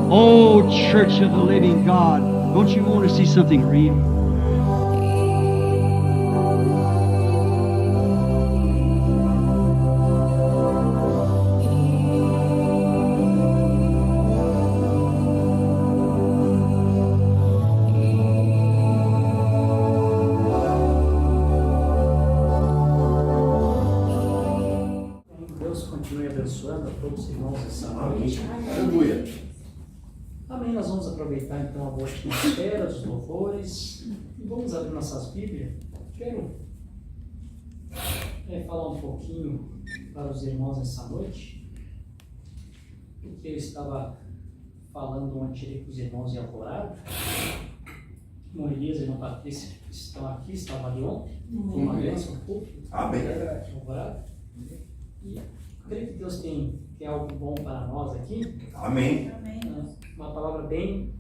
Oh, Church of the Living God, don't you want to see something real? Deus continue abençoando a todos os irmãos essa noite. Aleluia. Amém. Nós vamos aproveitar então a boa atmosfera, os louvores e vamos abrir nossas Bíblias. Quero falar um pouquinho para os irmãos essa noite, porque eu estava falando ontem com os irmãos em Alvorada. Irmão Elias e irmã Patrícia estão aqui, estavam ali ontem. Foi uma bênção, um pouco. Amém. Alvorada. E creio que Deus tem algo bom para nós aqui. Amém. Uma palavra bem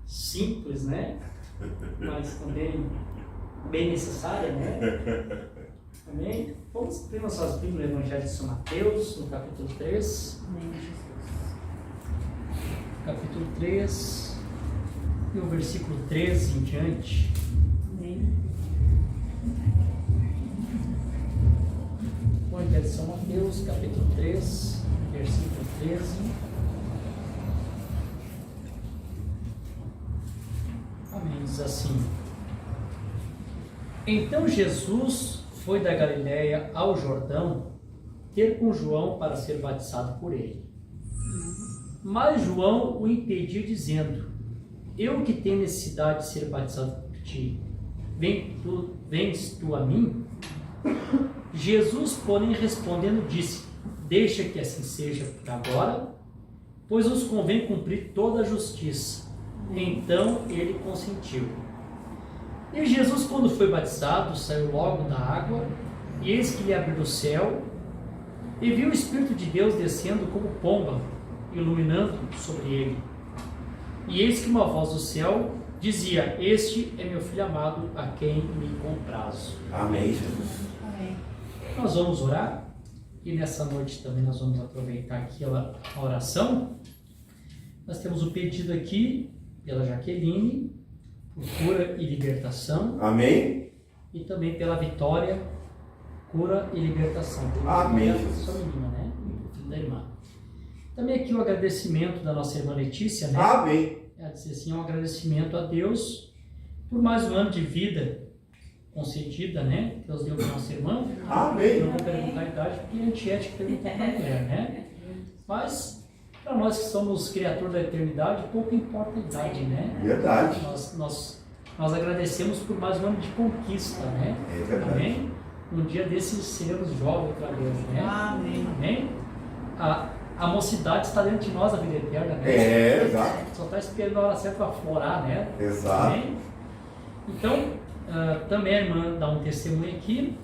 simples, né? Mas também bem necessária, né? Amém? Vamos abrir nossas Bíblias no Evangelho de São Mateus, no capítulo 3. Amém, Jesus. Capítulo 3 e o versículo 13 em diante. Amém. O Evangelho de São Mateus, capítulo 3, versículo 13. Amém. Diz assim: Então Jesus foi da Galiléia ao Jordão ter com João para ser batizado por ele. Mas João o impediu, dizendo: Eu que tenho necessidade de ser batizado por ti, vens tu a mim? Jesus, porém, respondendo, disse: Deixa que assim seja por agora, pois nos convém cumprir toda a justiça. Então ele consentiu. E Jesus, quando foi batizado, saiu logo da água, e eis que lhe abriu o céu, e viu o Espírito de Deus descendo como pomba, iluminando sobre ele. E eis que uma voz do céu dizia: Este é meu filho amado, a quem me comprazo. Amém, Jesus. Amém. Nós vamos orar, e nessa noite também nós vamos aproveitar aqui a oração. Nós temos o pedido aqui pela Jaqueline, por cura e libertação. Amém. E também pela Vitória, cura e libertação. Amém. Sua menina, né? Filho da irmã. Também aqui o agradecimento da nossa irmã Letícia, né? Amém. Ela disse assim: um agradecimento a Deus por mais um ano de vida concedida, né? Deus deu para nossa irmã. Amém. Eu não vou perguntar a idade, porque é antiético perguntar para a mulher, né? Mas, para nós que somos criaturas da eternidade, pouco importa a idade, né? Verdade. Nós agradecemos por mais um ano de conquista, né? É verdade. Amém? Um dia desses seremos jovens outra vez, né? Amém. Amém? A mocidade está dentro de nós, a vida eterna, né? É, exato. Só está esperando a hora certa para florar, né? Exato. Amém? Então, também a irmã dá um testemunho aqui,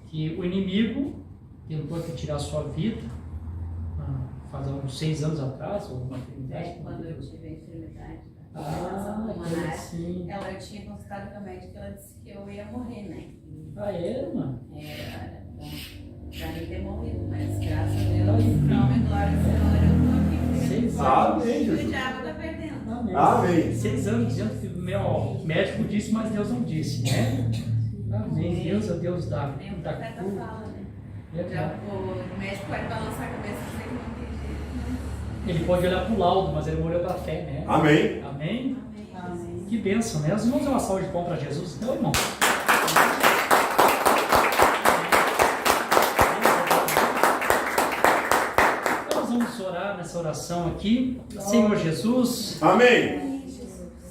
que o inimigo tentou tirar a sua vida, faz uns 6 anos atrás, ou uma eternidade. Quando eu tive a enfermidade Ah, sim. ela tinha consultado com a médica, ela disse que eu ia morrer, né? Ah, é, irmã? Pra mim ter morrido, mas graças a Deus, nome e glória ao Senhor, eu tô aqui. 6 anos. Amém, O Jesus. diabo tá perdendo. Amém. Amém. 6 anos dizendo que o médico disse, mas Deus não disse, né? Amém. Deus é Deus da Nem o profeta cura. fala, né? Verdade. O médico pode balançar a cabeça sem que não tem jeito. Ele pode olhar para o laudo, mas ele morreu para a fé, né? Amém. Amém? Amém. Que bênção, né? Nós vamos dar uma salva de palmas para Jesus, então, irmão. Então, nós vamos orar nessa oração aqui. Senhor Jesus, Amém.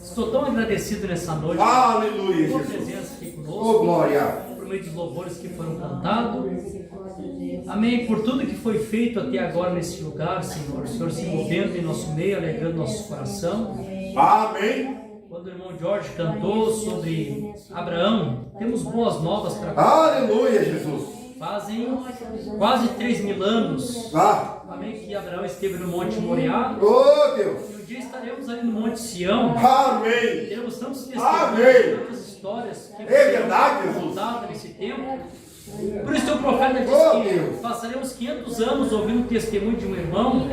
estou tão agradecido nessa noite Aleluia, por tua Jesus. presença aqui Oh, conosco, glória. por meio dos louvores que foram cantados. Amém. Por tudo que foi feito até agora nesse lugar, Senhor. O Senhor se movendo em nosso meio, alegrando nosso coração. Amém. Quando o irmão Jorge cantou sobre Abraão, temos boas novas para Aleluia, Jesus. Fazem quase 3.000 anos. Amém. Que Abraão esteve no Monte Moriá. Oh, Deus. E um dia estaremos ali no Monte Sião. Amém. Teremos tantos Amém. testemunhos, tantas histórias que É verdade, Jesus. contadas nesse tempo. Por isso o profeta diz Oh, que Deus. passaremos 500 anos ouvindo o testemunho de um irmão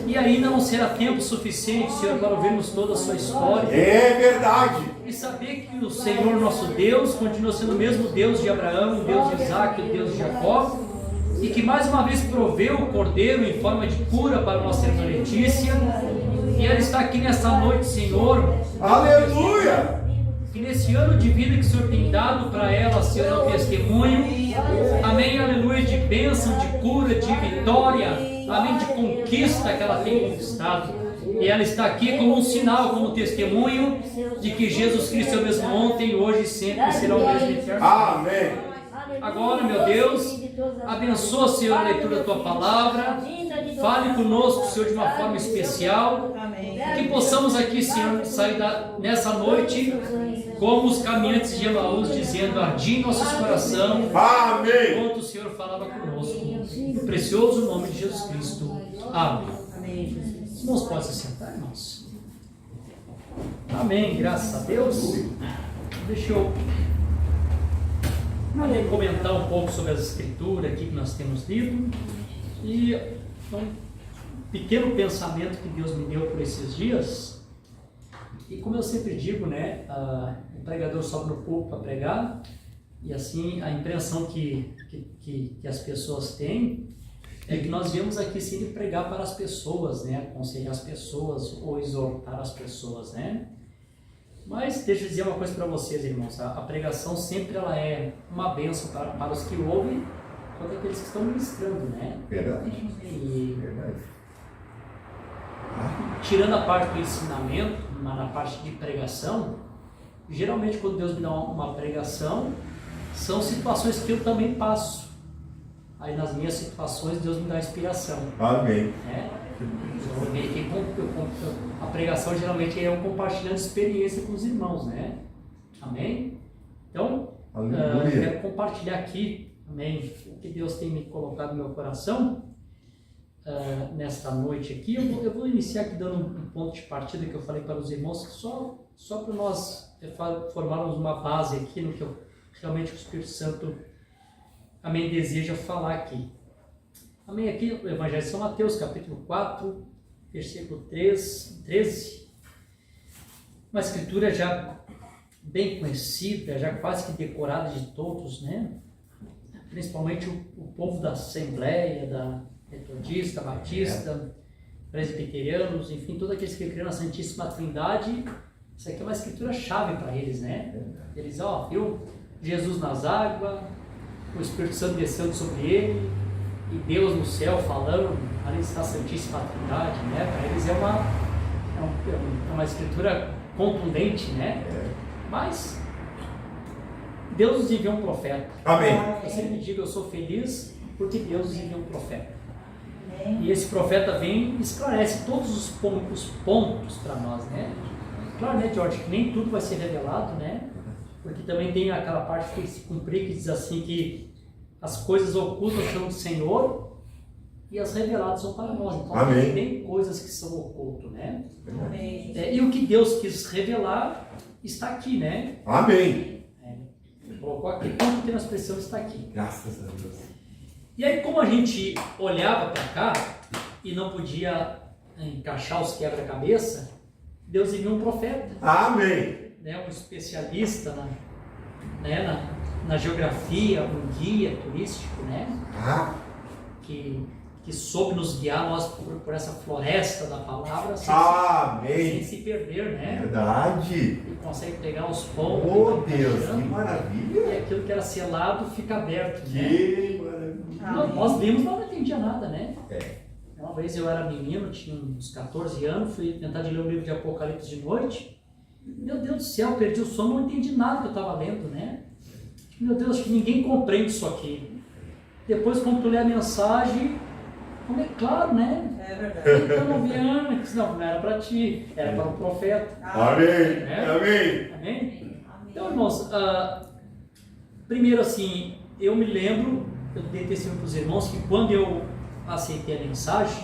e ainda não será tempo suficiente, Senhor, para ouvirmos toda a sua história. É verdade. E saber que o Senhor nosso Deus continua sendo o mesmo Deus de Abraão, o Deus de Isaac, o Deus de Jacó, e que mais uma vez proveu o cordeiro em forma de cura para a nossa irmã Letícia, e ela está aqui nessa noite, Senhor. Aleluia. Que nesse ano de vida que o Senhor tem dado para ela, Senhor, é um testemunho, amém, aleluia, de bênção, de cura, de vitória, amém, de conquista que ela tem conquistado. E ela está aqui como um sinal, como testemunho de que Jesus Cristo é o mesmo ontem, hoje e sempre será o mesmo eterno. Amém. Agora, meu Deus, abençoa, Senhor, a leitura da Tua Palavra. Fale conosco, Senhor, de uma forma especial. Que possamos aqui, Senhor, sair nessa noite como os caminhantes de Emaús, dizendo: ardi em nossos corações. Amém. Enquanto o Senhor falava conosco. No precioso nome de Jesus Cristo. Amém. Os irmãos podem se sentar, irmãos. Amém, graças a Deus. Deixa eu comentar um pouco sobre as escrituras aqui que nós temos lido. E um pequeno pensamento que Deus me deu por esses dias. E como eu sempre digo, né, o pregador sobe no púlpito para pregar, e assim a impressão que as pessoas têm é que nós viemos aqui sempre pregar para as pessoas, né, aconselhar as pessoas ou exortar as pessoas, né. Mas deixa eu dizer uma coisa para vocês, irmãos, a pregação sempre ela é uma bênção para os que ouvem, quanto aqueles que estão ministrando, né. Verdade. E Verdade. tirando a parte do ensinamento, na parte de pregação, geralmente quando Deus me dá uma pregação, são situações que eu também passo. Aí nas minhas situações Deus me dá inspiração. Amém. Né? A pregação geralmente é eu compartilhando experiência com os irmãos, né? Amém? Então, eu quero compartilhar aqui, amém, o que Deus tem me colocado no meu coração. Nesta noite aqui, eu vou iniciar aqui dando um ponto de partida que eu falei para os irmãos, só para nós formarmos uma base aqui no que realmente o Espírito Santo, amém, deseja falar aqui. Amém, aqui o Evangelho de São Mateus, capítulo 4, versículo 13, uma escritura já bem conhecida, já quase que decorada de todos, né? Principalmente o povo da Assembleia, da Metodista, Batista, Presbiterianos, enfim, todos aqueles que creem na Santíssima Trindade. Isso aqui é uma escritura chave para eles, né? Eles, viu Jesus nas águas, o Espírito Santo descendo sobre ele, e Deus no céu falando, ali está a Santíssima Trindade, né? Para eles é uma escritura contundente, né? Mas Deus nos enviou um profeta. Amém. Eu sempre digo, eu sou feliz porque Deus nos enviou um profeta. E esse profeta vem e esclarece todos os pontos para nós, né? Claro, né, George, que nem tudo vai ser revelado, né? Porque também tem aquela parte que tem que se cumprir, que diz assim que as coisas ocultas são do Senhor e as reveladas são para nós. Então, amém, tem coisas que são ocultas, né? Amém. E o que Deus quis revelar está aqui, né? Amém. Colocou aqui, tudo que nós precisamos está aqui. Graças a Deus. E aí, como a gente olhava para cá e não podia encaixar os quebra-cabeça, Deus enviou um profeta. Amém. Né, um especialista na geografia, um guia turístico, né? Que soube nos guiar nós por essa floresta da palavra sem se perder, né? Verdade. E consegue pegar os pontos. Oh, Deus, que maravilha. E aquilo que era selado fica aberto, né? Que maravilha. Nós vimos, mas não entendia nada, né? É. Uma vez eu era menino, tinha uns 14 anos, fui tentar ler o livro de Apocalipse de noite. Meu Deus do céu, perdi o sono, não entendi nada que eu estava lendo, né? Meu Deus, acho que ninguém compreende isso aqui. Depois, quando tu lê a mensagem, como é claro, né? É verdade. Então não vi antes, não era para ti, era para o profeta. Amém. Né? Amém. Amém? Então, irmãos, primeiro assim, eu me lembro, eu dei testemunho para os irmãos, que quando eu aceitei a mensagem,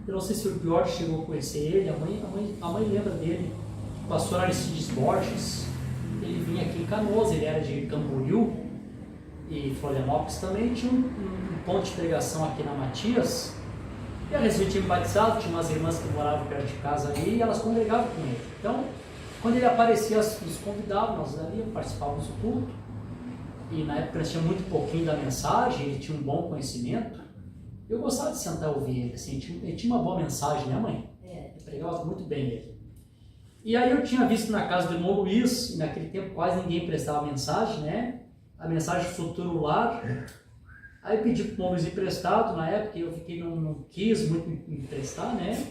eu não sei se o George chegou a conhecer ele, a mãe lembra dele, o pastor Aristides Borges. Ele vinha aqui em Canoas, ele era de Camboriú, e Florianópolis também, tinha um ponto de pregação aqui na Matias. E eles tinham batizado, tinha umas irmãs que moravam perto de casa ali e elas congregavam com ele. Então, quando ele aparecia, nos convidavam, nós ali participávamos do culto. E na época nós tínhamos muito pouquinho da mensagem, ele tinha um bom conhecimento. Eu gostava de sentar e ouvir ele, assim, ele tinha uma boa mensagem, né, mãe? Ele pregava muito bem ele. E aí eu tinha visto na casa do irmão Luiz, e naquele tempo quase ninguém prestava mensagem, né? A mensagem Futuro Lar. Aí eu pedi para o irmão Luiz emprestado, na época eu fiquei, não quis muito me emprestar, né?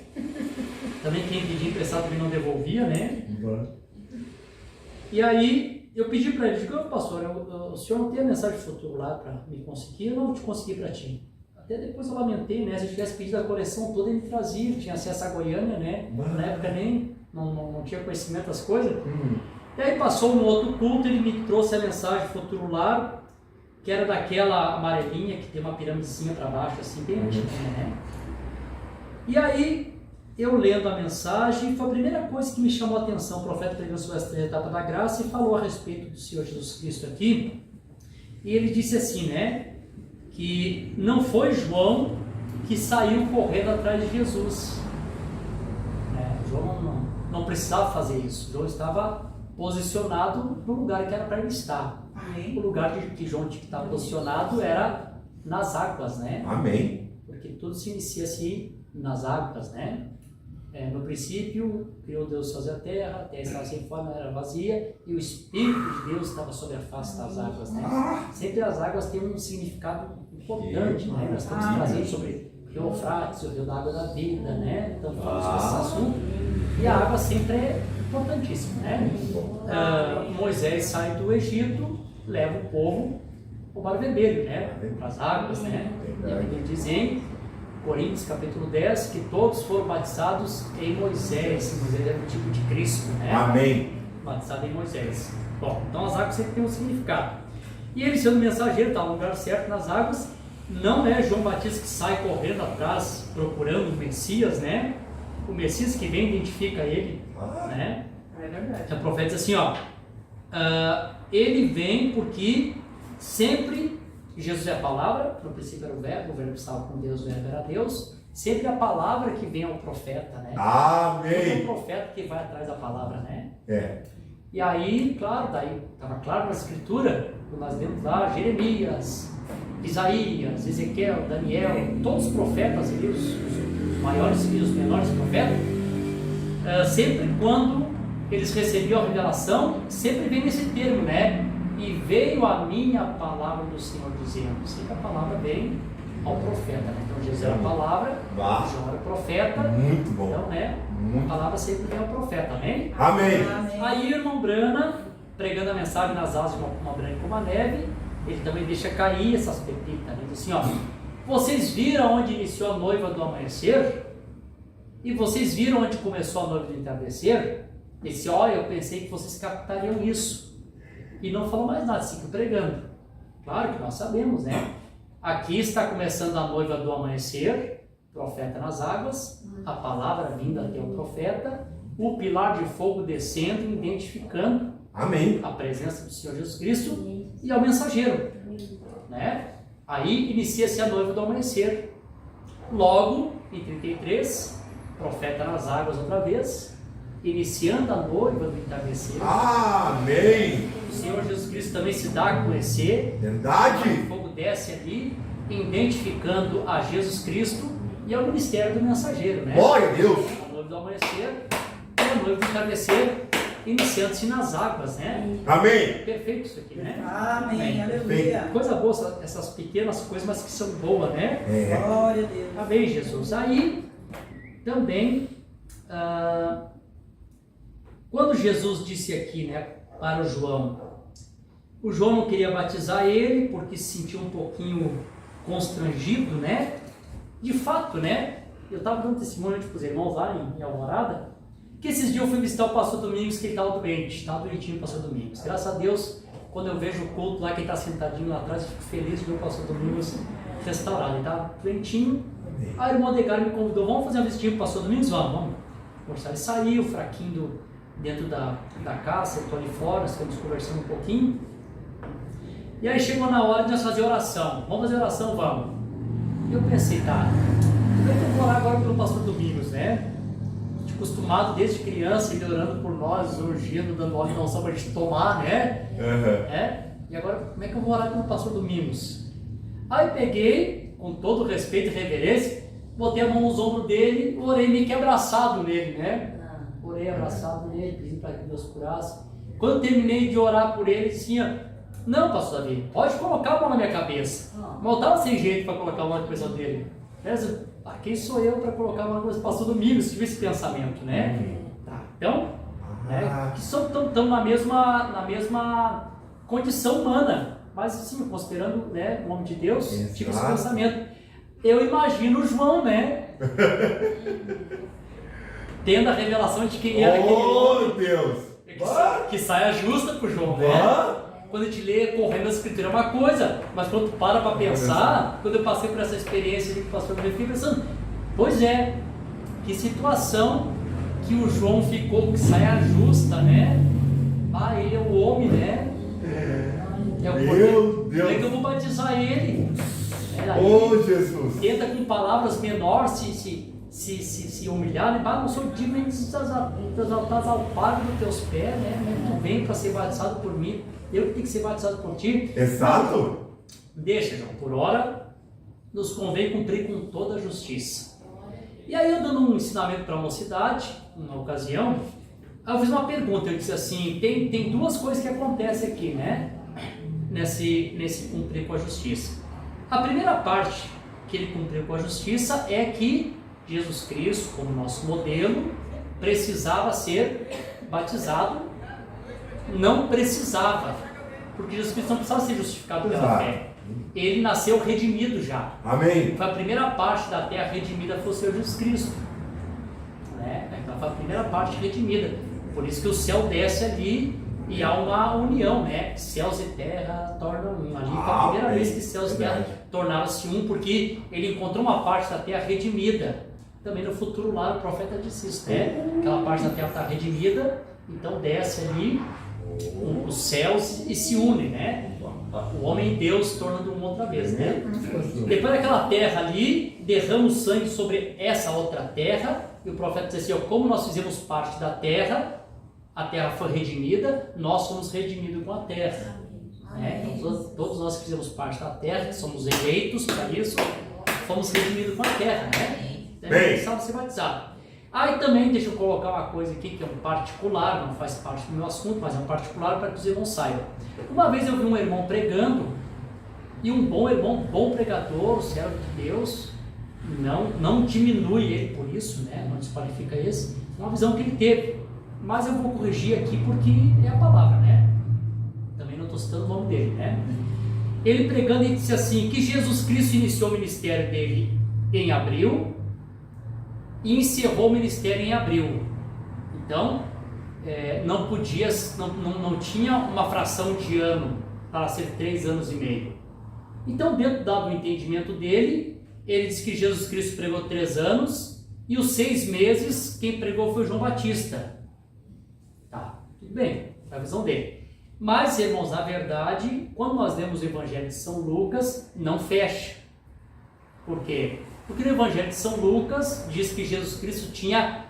Também quem pedia emprestado também não devolvia, né? E aí eu pedi para ele, digo, pastor, o senhor não tem a mensagem Futuro Lar para me conseguir, eu não vou te conseguir para ti. Até depois eu lamentei, né? Se eu tivesse pedido a coleção toda, ele me trazia, tinha acesso a Goiânia, né? Na época nem não tinha conhecimento das coisas. E aí passou no outro culto, ele me trouxe a mensagem Futuro Lar, que era daquela amarelinha que tem uma piramidezinha para baixo, assim, bem antiga, né? E aí, eu lendo a mensagem, foi a primeira coisa que me chamou a atenção. O profeta pregou sobre as 3 etapas da graça e falou a respeito do Senhor Jesus Cristo aqui. E ele disse assim, né? Que não foi João que saiu correndo atrás de Jesus. João não precisava fazer isso. João estava posicionado no lugar que era para ele estar. Amém. O lugar que João tinha que estar posicionado era nas águas, né? Amém. Porque tudo se inicia assim nas águas, né? No princípio, criou Deus os céus e a terra estava sem forma, era vazia, e o Espírito de Deus estava sobre a face das águas, né? Sempre as águas têm um significado importante, né? Nós estamos trazendo sobre o rio Eufrates, o rio da água da vida, né? Então falamos sobre esse assunto, e a água sempre é importantíssima, né? Moisés sai do Egito, leva o povo para o Mar Vermelho, né? Para as águas, né? E a Bíblia diz em Coríntios capítulo 10 que todos foram batizados em Moisés. Moisés era o tipo de Cristo, né? Amém. Batizado em Moisés. Bom, então as águas sempre têm um significado. E ele, sendo mensageiro, está no lugar certo nas águas. Não é João Batista que sai correndo atrás procurando o Messias, né? O Messias que vem identifica ele, né? É verdade. Então, o profeta diz assim, ó, ele vem porque sempre Jesus é a palavra, no princípio era o verbo estava com Deus, o verbo era Deus, sempre a palavra que vem ao profeta, né? Amém. É o profeta que vai atrás da palavra, né? E aí, claro, daí estava claro na escritura, nós vemos lá Jeremias, Isaías, Ezequiel, Daniel, todos os profetas ali, os maiores e os menores profetas, sempre quando eles recebiam a revelação, sempre vem nesse termo, né? E veio a minha palavra do Senhor dizendo. Sempre a palavra vem ao profeta, né? Então Jesus era a palavra, João era o profeta. Muito bom. Então, né? A palavra sempre vem ao profeta, amém? Amém. Aí o irmão Brana, pregando a mensagem nas asas de uma branca como a neve, ele também deixa cair essas pepitas, né? Diz assim, ó, vocês viram onde iniciou a noiva do amanhecer? E vocês viram onde começou a noiva do entardecer? Ele disse, olha, eu pensei que vocês captariam isso. E não falou mais nada, seguiu pregando. Claro que nós sabemos, né? Aqui está começando a noiva do amanhecer, profeta nas águas, a palavra vinda até o profeta, o pilar de fogo descendo, identificando a presença do Senhor Jesus Cristo e ao mensageiro, né? Aí inicia-se a noiva do amanhecer. Logo, em 33, profeta nas águas outra vez, iniciando a noiva do entardecer. Amém! O Senhor Jesus Cristo também se dá a conhecer. Verdade! O fogo desce ali, identificando a Jesus Cristo e ao ministério do mensageiro, né? Glória a Deus! A noiva do amanhecer e a noiva do entardecer, iniciando-se nas águas, né? Amém! Perfeito isso aqui, né? Amém! Aleluia! Coisa boa, essas pequenas coisas, mas que são boas, né? Glória a Deus! Amém, Jesus! Aí, também, quando Jesus disse aqui, né, para o João não queria batizar ele porque se sentiu um pouquinho constrangido, né? De fato, né? Eu estava dando testemunho para os irmãos lá em Alvorada, que esses dias eu fui visitar o pastor Domingos, que ele estava doente, estava doentinho o pastor Domingos. Graças a Deus, quando eu vejo o culto lá, que ele está sentadinho lá atrás, eu fico feliz de ver o pastor Domingos restaurado. Ele estava doentinho. Aí o irmão Edgar me convidou, vamos fazer uma visitinha para o pastor Domingos? Vamos. Ele saiu fraquinho dentro da casa, sentou ali fora, estamos conversando um pouquinho. E aí chegou na hora de nós fazer oração. Vamos fazer oração? Vamos. E eu pensei, tá, como é que eu vou orar agora pelo pastor Domingos, né? Acostumado desde criança, ele orando por nós, urgindo, dando ordem da unção pra gente tomar, né? E agora, como é que eu vou orar pelo pastor Domingos? Aí peguei, com todo respeito e reverência, botei a mão nos ombros dele, orei meio que abraçado nele, né? Orei abraçado nele, pedi para que Deus curasse. Quando terminei de orar por ele, disse assim, não, pastor Davi, pode colocar a mão na minha cabeça. Mas eu estava sem jeito para colocar a mão na cabeça dele. Quem sou eu para colocar a mão na cabeça do pastor Domingos? Tive esse pensamento, né? Tá, então, que estamos na mesma condição humana, mas assim, considerando, né, o homem de Deus, tive esse pensamento. Eu imagino o João, né? Tendo a revelação de quem era aquele homem. Deus! Que saia justa pro João, né? Quando a gente lê correndo a escritura é uma coisa, mas quando tu para pensar, quando eu passei por essa experiência que o pastor me fiquei pensando, pois é, que situação que o João ficou, que saia justa, né? Ele é o homem, né? É o poder. Como é que eu vou batizar ele? Jesus! Tenta com palavras menores se humilhar, né? Não sou digno nem de exaltar ao Padre dos teus pés, né? Tu vem para ser batizado por mim, eu que tenho que ser batizado por ti. Exato! Deixa, João, por hora nos convém cumprir com toda a justiça. E aí eu dando um ensinamento para a mocidade, numa ocasião, eu fiz uma pergunta, eu disse assim, tem duas coisas que acontecem aqui, né? Nesse cumprir com a justiça. A primeira parte que ele cumpriu com a justiça é que Jesus Cristo, como nosso modelo, precisava ser batizado. Não precisava, porque Jesus Cristo não precisava ser justificado pela fé. Ele nasceu redimido já. Amém. Foi a primeira parte da terra redimida, foi o Senhor Jesus Cristo, né? Então foi a primeira parte redimida. Por isso que o céu desce ali e há uma união, né? Céus e terra tornam um. Ali foi a primeira vez que céus e terra tornaram-se um, porque ele encontrou uma parte da terra redimida. Também no futuro lá o profeta disse isso, né? Aquela parte da terra está redimida, então desce ali os céus e se unem, né? O homem e Deus tornando uma outra vez, né? Depois daquela terra ali, derrama o sangue sobre essa outra terra, e o profeta diz assim, como nós fizemos parte da terra, a terra foi redimida, nós somos redimidos com a terra. Né? Então, todos nós que fizemos parte da terra, que somos eleitos para isso, fomos redimidos com a terra, né? Então, precisava ser batizado. Aí também, deixa eu colocar uma coisa aqui que é um particular, não faz parte do meu assunto, mas é um particular para que os irmãos saibam. Uma vez eu vi um irmão pregando, e um bom irmão, bom pregador, servo de Deus, não diminui ele por isso, né? Não desqualifica esse, uma visão que ele teve. Mas eu vou corrigir aqui porque é a palavra, né? Também não estou citando o nome dele, né? Ele pregando, ele disse assim, que Jesus Cristo iniciou o ministério dele em abril, e encerrou o ministério em abril. Então, não tinha uma fração de ano para ser 3 anos e meio. Então, dentro do entendimento dele, ele diz que Jesus Cristo pregou 3 anos e os 6 meses quem pregou foi João Batista. Tá, tudo bem, é a visão dele. Mas, irmãos, na verdade, quando nós lemos o Evangelho de São Lucas, não fecha. Por quê? Porque no Evangelho de São Lucas diz que Jesus Cristo tinha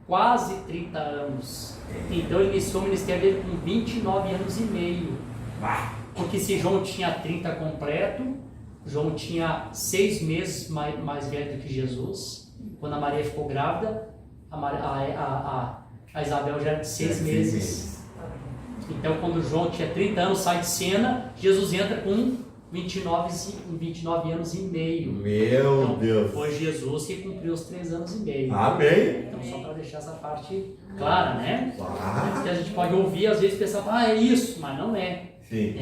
quase 30 anos. Então ele iniciou o ministério dele com 29 anos e meio. Porque se João tinha 30 completo, João tinha 6 meses mais velho do que Jesus. Quando a Maria ficou grávida, a Isabel já era de 6 meses. Então quando João tinha 30 anos, sai de cena, Jesus entra com 29 anos e meio. Meu então, Deus! Foi Jesus que cumpriu os 3 anos e meio. Amém! Então, só para deixar essa parte clara, né? Ah. Que a gente pode ouvir, às vezes, pensar, é isso, mas não é. Sim.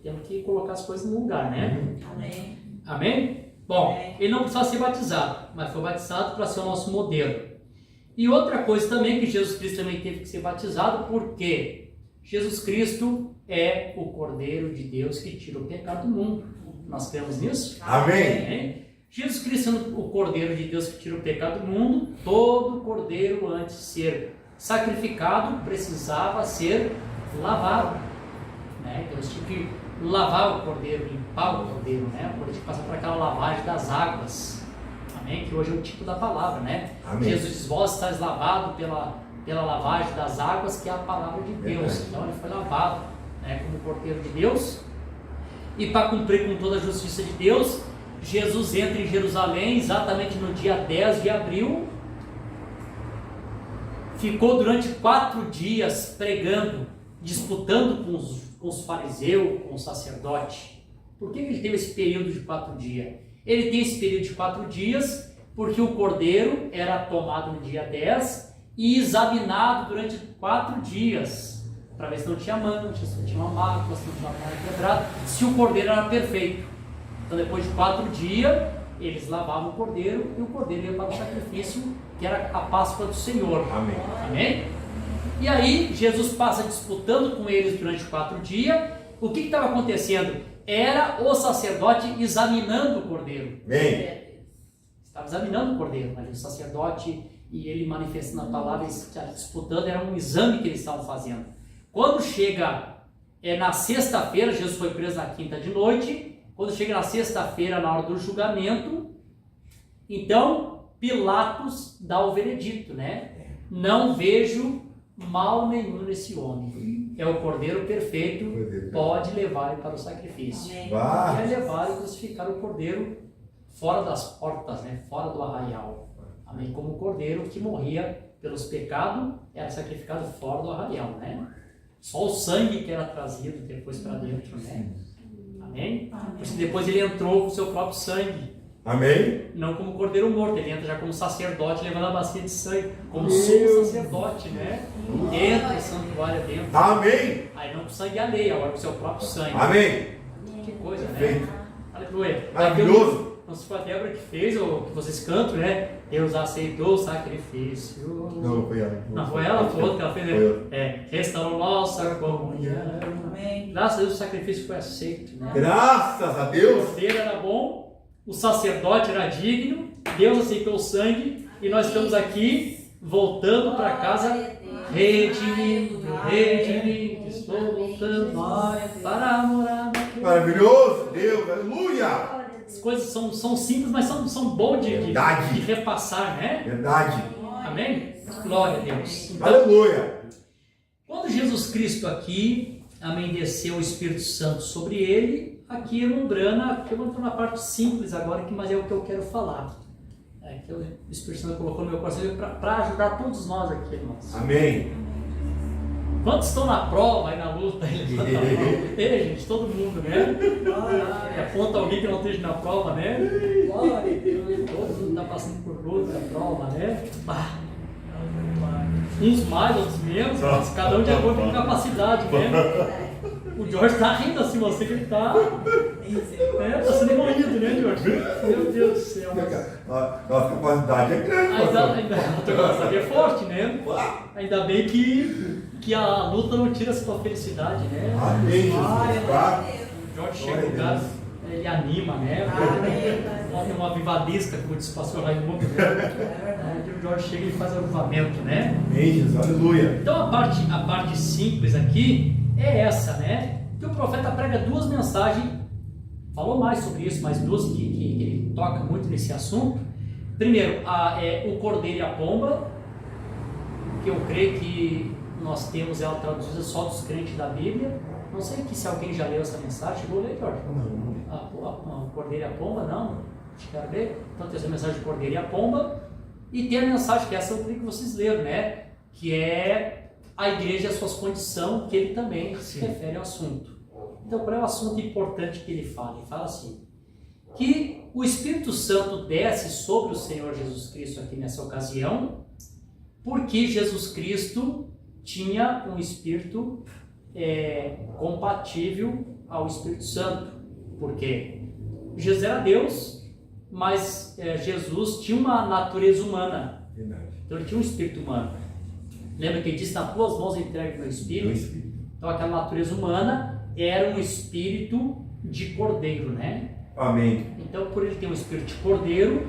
Temos que colocar as coisas no lugar, né? Amém. Amém? Bom, ele não precisava ser batizado, mas foi batizado para ser o nosso modelo. E outra coisa também, que Jesus Cristo também teve que ser batizado, porque Jesus Cristo é o Cordeiro de Deus que tira o pecado do mundo. Nós cremos nisso? Amém. Jesus Cristo sendo o Cordeiro de Deus que tira o pecado do mundo, todo cordeiro antes de ser sacrificado precisava ser lavado. Né? Então eles tinham que lavar o cordeiro, limpar o cordeiro, né? O cordeiro passa por aquela lavagem das águas, amém? Que hoje é o tipo da palavra, né? Amém. Jesus diz, vós estáis lavado pela lavagem das águas, que é a palavra de Deus. Verdade. Então ele foi lavado, né, como cordeiro de Deus. E para cumprir com toda a justiça de Deus, Jesus entra em Jerusalém exatamente no dia 10 de abril. Ficou durante 4 dias pregando, disputando com os fariseus, com os sacerdotes. Por que ele teve esse período de 4 dias? Ele tem esse período de 4 dias porque o cordeiro era tomado no dia 10 e examinado durante 4 dias, para ver se não tinha mancha, se não tinha uma mácula, se não tinha uma carne quebrada, se o cordeiro era perfeito. Então depois de 4 dias, eles lavavam o cordeiro e o cordeiro ia para o sacrifício, que era a Páscoa do Senhor. Amém. Amém? E aí Jesus passa disputando com eles durante 4 dias. O que estava acontecendo? Era o sacerdote examinando o cordeiro. Amém. Estava examinando o cordeiro, mas o sacerdote e ele manifestando a palavra, eles disputando, era um exame que eles estavam fazendo. Quando chega na sexta-feira, Jesus foi preso na quinta de noite. Quando chega na sexta-feira, na hora do julgamento, então Pilatos dá o veredito, né? Não vejo mal nenhum nesse homem. É o cordeiro perfeito, pode levar ele para o sacrifício. Amém. E aí levaram e crucificaram o cordeiro fora das portas, né? Fora do arraial. Amém? Como o cordeiro que morria pelos pecados era sacrificado fora do arraial, né? Só o sangue que era trazido depois para dentro, né? Amém? Por isso que depois ele entrou com o seu próprio sangue. Amém. Não como cordeiro morto, ele entra já como sacerdote, levando a bacia de sangue, como sumo sacerdote, né? Entra o santuário dentro. Amém. Aí não com sangue alheio, agora com o seu próprio sangue. Amém. Que coisa, né? Perfeito. Aleluia. Maravilhoso. Não se foi a Débora que fez, ou que vocês cantam, né? Deus aceitou o sacrifício. Não foi ela. Não foi ela? Foi outra que ela fez, Foi eu. né? Restaurou nossa comunhão. Amém. Graças a Deus o sacrifício foi aceito, né? Graças a O Deus. cordeiro era bom, o sacerdote era digno, Deus aceitou o sangue e nós estamos aqui voltando para casa redimido, estou voltando para morar naquele. Maravilhoso. Deus. Aleluia. As coisas são simples, mas são bom de Verdade. repassar, né? Verdade. Amém? Glória a Deus. Então, Aleluia. quando Jesus Cristo aqui, amém, desceu o Espírito Santo sobre ele, aqui em Lombrana, eu vou entrar na parte simples agora, mas é o que eu quero falar. Que o Espírito Santo colocou no meu coração para ajudar todos nós aqui, irmãos. Amém. Quantos estão na prova e na luta? Ei, gente, todo mundo, né? Aponta alguém que não esteja na prova, né? Todo mundo está passando por luta, prova, né? Bah. Uns mais, outros menos, mas cada um de acordo com a capacidade, né? O Jorge está rindo assim, você que ele está. Está sendo emoído, né, Jorge? Meu Deus do céu. Nossa capacidade é grande, pastor. Ainda a tua capacidade é forte, né? Ainda bem que a luta não tira a sua felicidade, né? Amém, Jesus. Claro. O Jorge chega no lugar, ele anima, né? Tem uma avivadista, como disse o pastor Raimundo, né? O Jorge chega e faz avivamento, né? Amém, Jesus. Aleluia. Então a parte simples aqui é essa, né? Que o profeta prega 2 mensagens, falou mais sobre isso, mas 2 que ele toca muito nesse assunto. Primeiro, o cordeiro e a pomba, que eu creio que nós temos ela traduzida só dos crentes da Bíblia. Não sei se alguém já leu essa mensagem. Chegou a ler, Jorge? Não. O cordeiro e a pomba, não. Quero ver. Então tem essa mensagem do cordeiro e a pomba. E tem a mensagem que essa eu creio que vocês leram, né? Que é a igreja e as suas condições, que ele também se refere ao assunto. Então, qual é o assunto importante que ele fala? Ele fala assim, que o Espírito Santo desce sobre o Senhor Jesus Cristo aqui nessa ocasião, porque Jesus Cristo tinha um espírito compatível ao Espírito Santo. Por quê? Jesus era Deus, mas Jesus tinha uma natureza humana. Verdade. Então ele tinha um espírito humano. Lembra que ele disse, nas tuas mãos entregue meu espírito? Então aquela natureza humana era um espírito de cordeiro, né? Amém. Então por ele ter um espírito de cordeiro,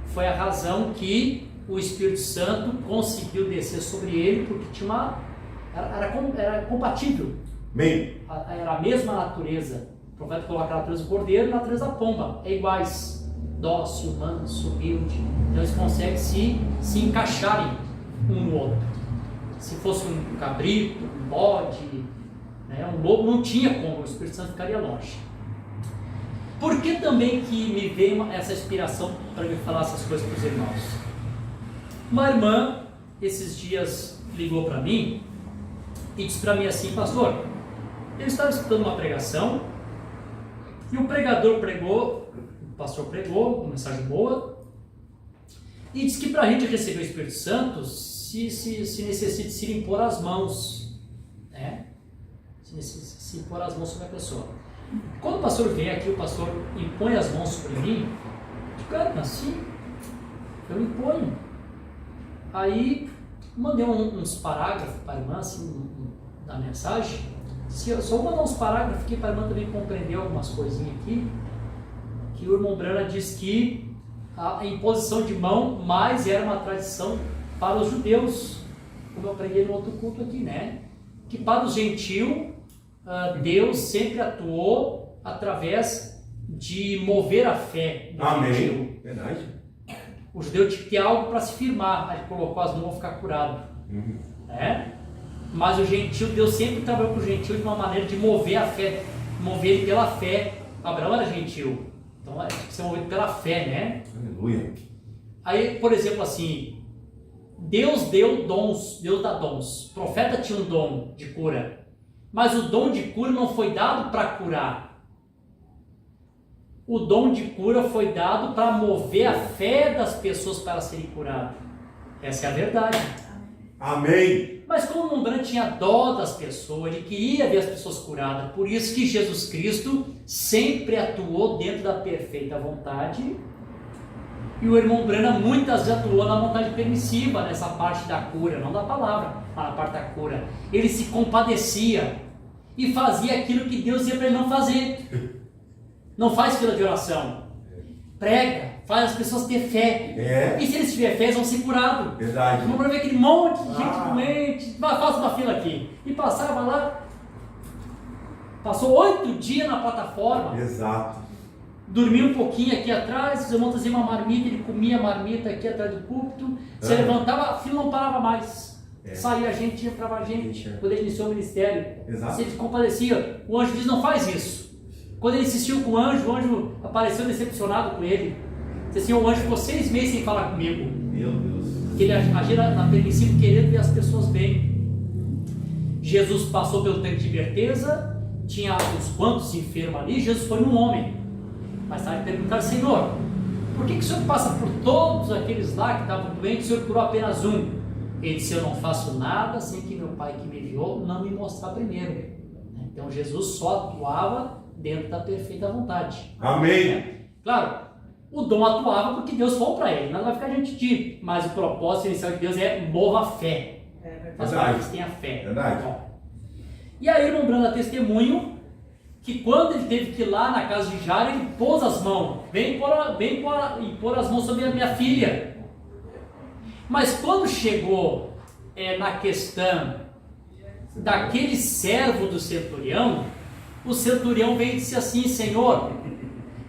foi a razão que o Espírito Santo conseguiu descer sobre ele, porque tinha era compatível Amém. Era a mesma natureza. O profeta coloca a natureza do cordeiro e a natureza da pomba. É iguais. Dócil, manso, humilde. Então eles conseguem se encaixarem um no outro. Se fosse um cabrito, um bode, né, um lobo, não tinha como, o Espírito Santo ficaria longe. Por que também que me veio essa inspiração para me falar essas coisas para os irmãos? Uma irmã, esses dias, ligou para mim e disse para mim assim: pastor, eu estava escutando uma pregação e o pregador pregou, o pastor pregou, uma mensagem boa, e disse que para a gente receber o Espírito Santo se necessita se impor as mãos, né? Se impor as mãos sobre a pessoa. Quando o pastor vem aqui, o pastor impõe as mãos sobre mim, eu digo, cara, assim, eu imponho. Aí mandei uns parágrafos para a irmã, assim, da mensagem. Se eu só mandar uns parágrafos aqui para a irmã também compreender algumas coisinhas aqui, que o irmão Brana diz que a imposição de mão mais era uma tradição para os judeus, como eu preguei no outro culto aqui, né? Que para os gentios, Deus sempre atuou através de mover a fé do gentio. Amém. Verdade. O judeu tinha que ter algo para se firmar, aí ele colocou as mãos para ficar curado. Né? Mas o gentio, Deus sempre trabalhou com o gentio de uma maneira de mover a fé, mover ele pela fé. Abraão era gentio, então tinha que ser movido pela fé, né? Aleluia. Aí, por exemplo, assim, Deus deu dons, Deus dá dons. O profeta tinha um dom de cura, mas o dom de cura não foi dado para curar. O dom de cura foi dado para mover a fé das pessoas para serem curadas. Essa é a verdade. Amém. Mas como o Rembrandt tinha dó das pessoas, ele queria ver as pessoas curadas, por isso que Jesus Cristo sempre atuou dentro da perfeita vontade. E o irmão Branham muitas vezes atuou na vontade permissiva, nessa parte da cura, não da palavra, mas na parte da cura. Ele se compadecia e fazia aquilo que Deus dizia para ele não fazer. Não faz fila de oração, prega, faz as pessoas ter fé. E se eles tiverem fé, eles vão ser curados. Verdade. Vamos ver aquele monte de gente doente, faça uma fila aqui. E passava lá, passou 8 dias na plataforma. Exato. Dormia um pouquinho aqui atrás, os irmãos traziam uma marmita, ele comia a marmita aqui atrás do púlpito, se levantava, a fila não parava mais. Saía a gente, entrava a gente, quando ele iniciou o ministério. Exato. Se ele compadecia, o anjo diz, não faz isso. Quando ele insistiu com o anjo apareceu decepcionado com ele. Disse assim, o anjo ficou 6 meses sem falar comigo. Meu Deus. Porque ele agia na permissiva querendo ver as pessoas bem. Jesus passou pelo tanque de Bertesda, tinha uns quantos enfermos ali, Jesus foi um homem. Mas tarde perguntaram, Senhor, por que o Senhor passa por todos aqueles lá que estavam doentes, o Senhor curou apenas um? Ele disse, eu não faço nada sem que meu Pai que me enviou não me mostrar primeiro. Então Jesus só atuava dentro da perfeita vontade. Amém. Claro, o dom atuava porque Deus falou para ele, não vai ficar gentil, mas o propósito inicial de Deus é mova a fé. Faz para que eles tenham fé. Verdade. Bom. E aí o irmão Brana testemunho que quando ele teve que ir lá na casa de Jairo, ele pôs as mãos, vem pôr as mãos sobre a minha filha. Mas quando chegou na questão daquele servo do centurião, o centurião veio e disse assim, Senhor,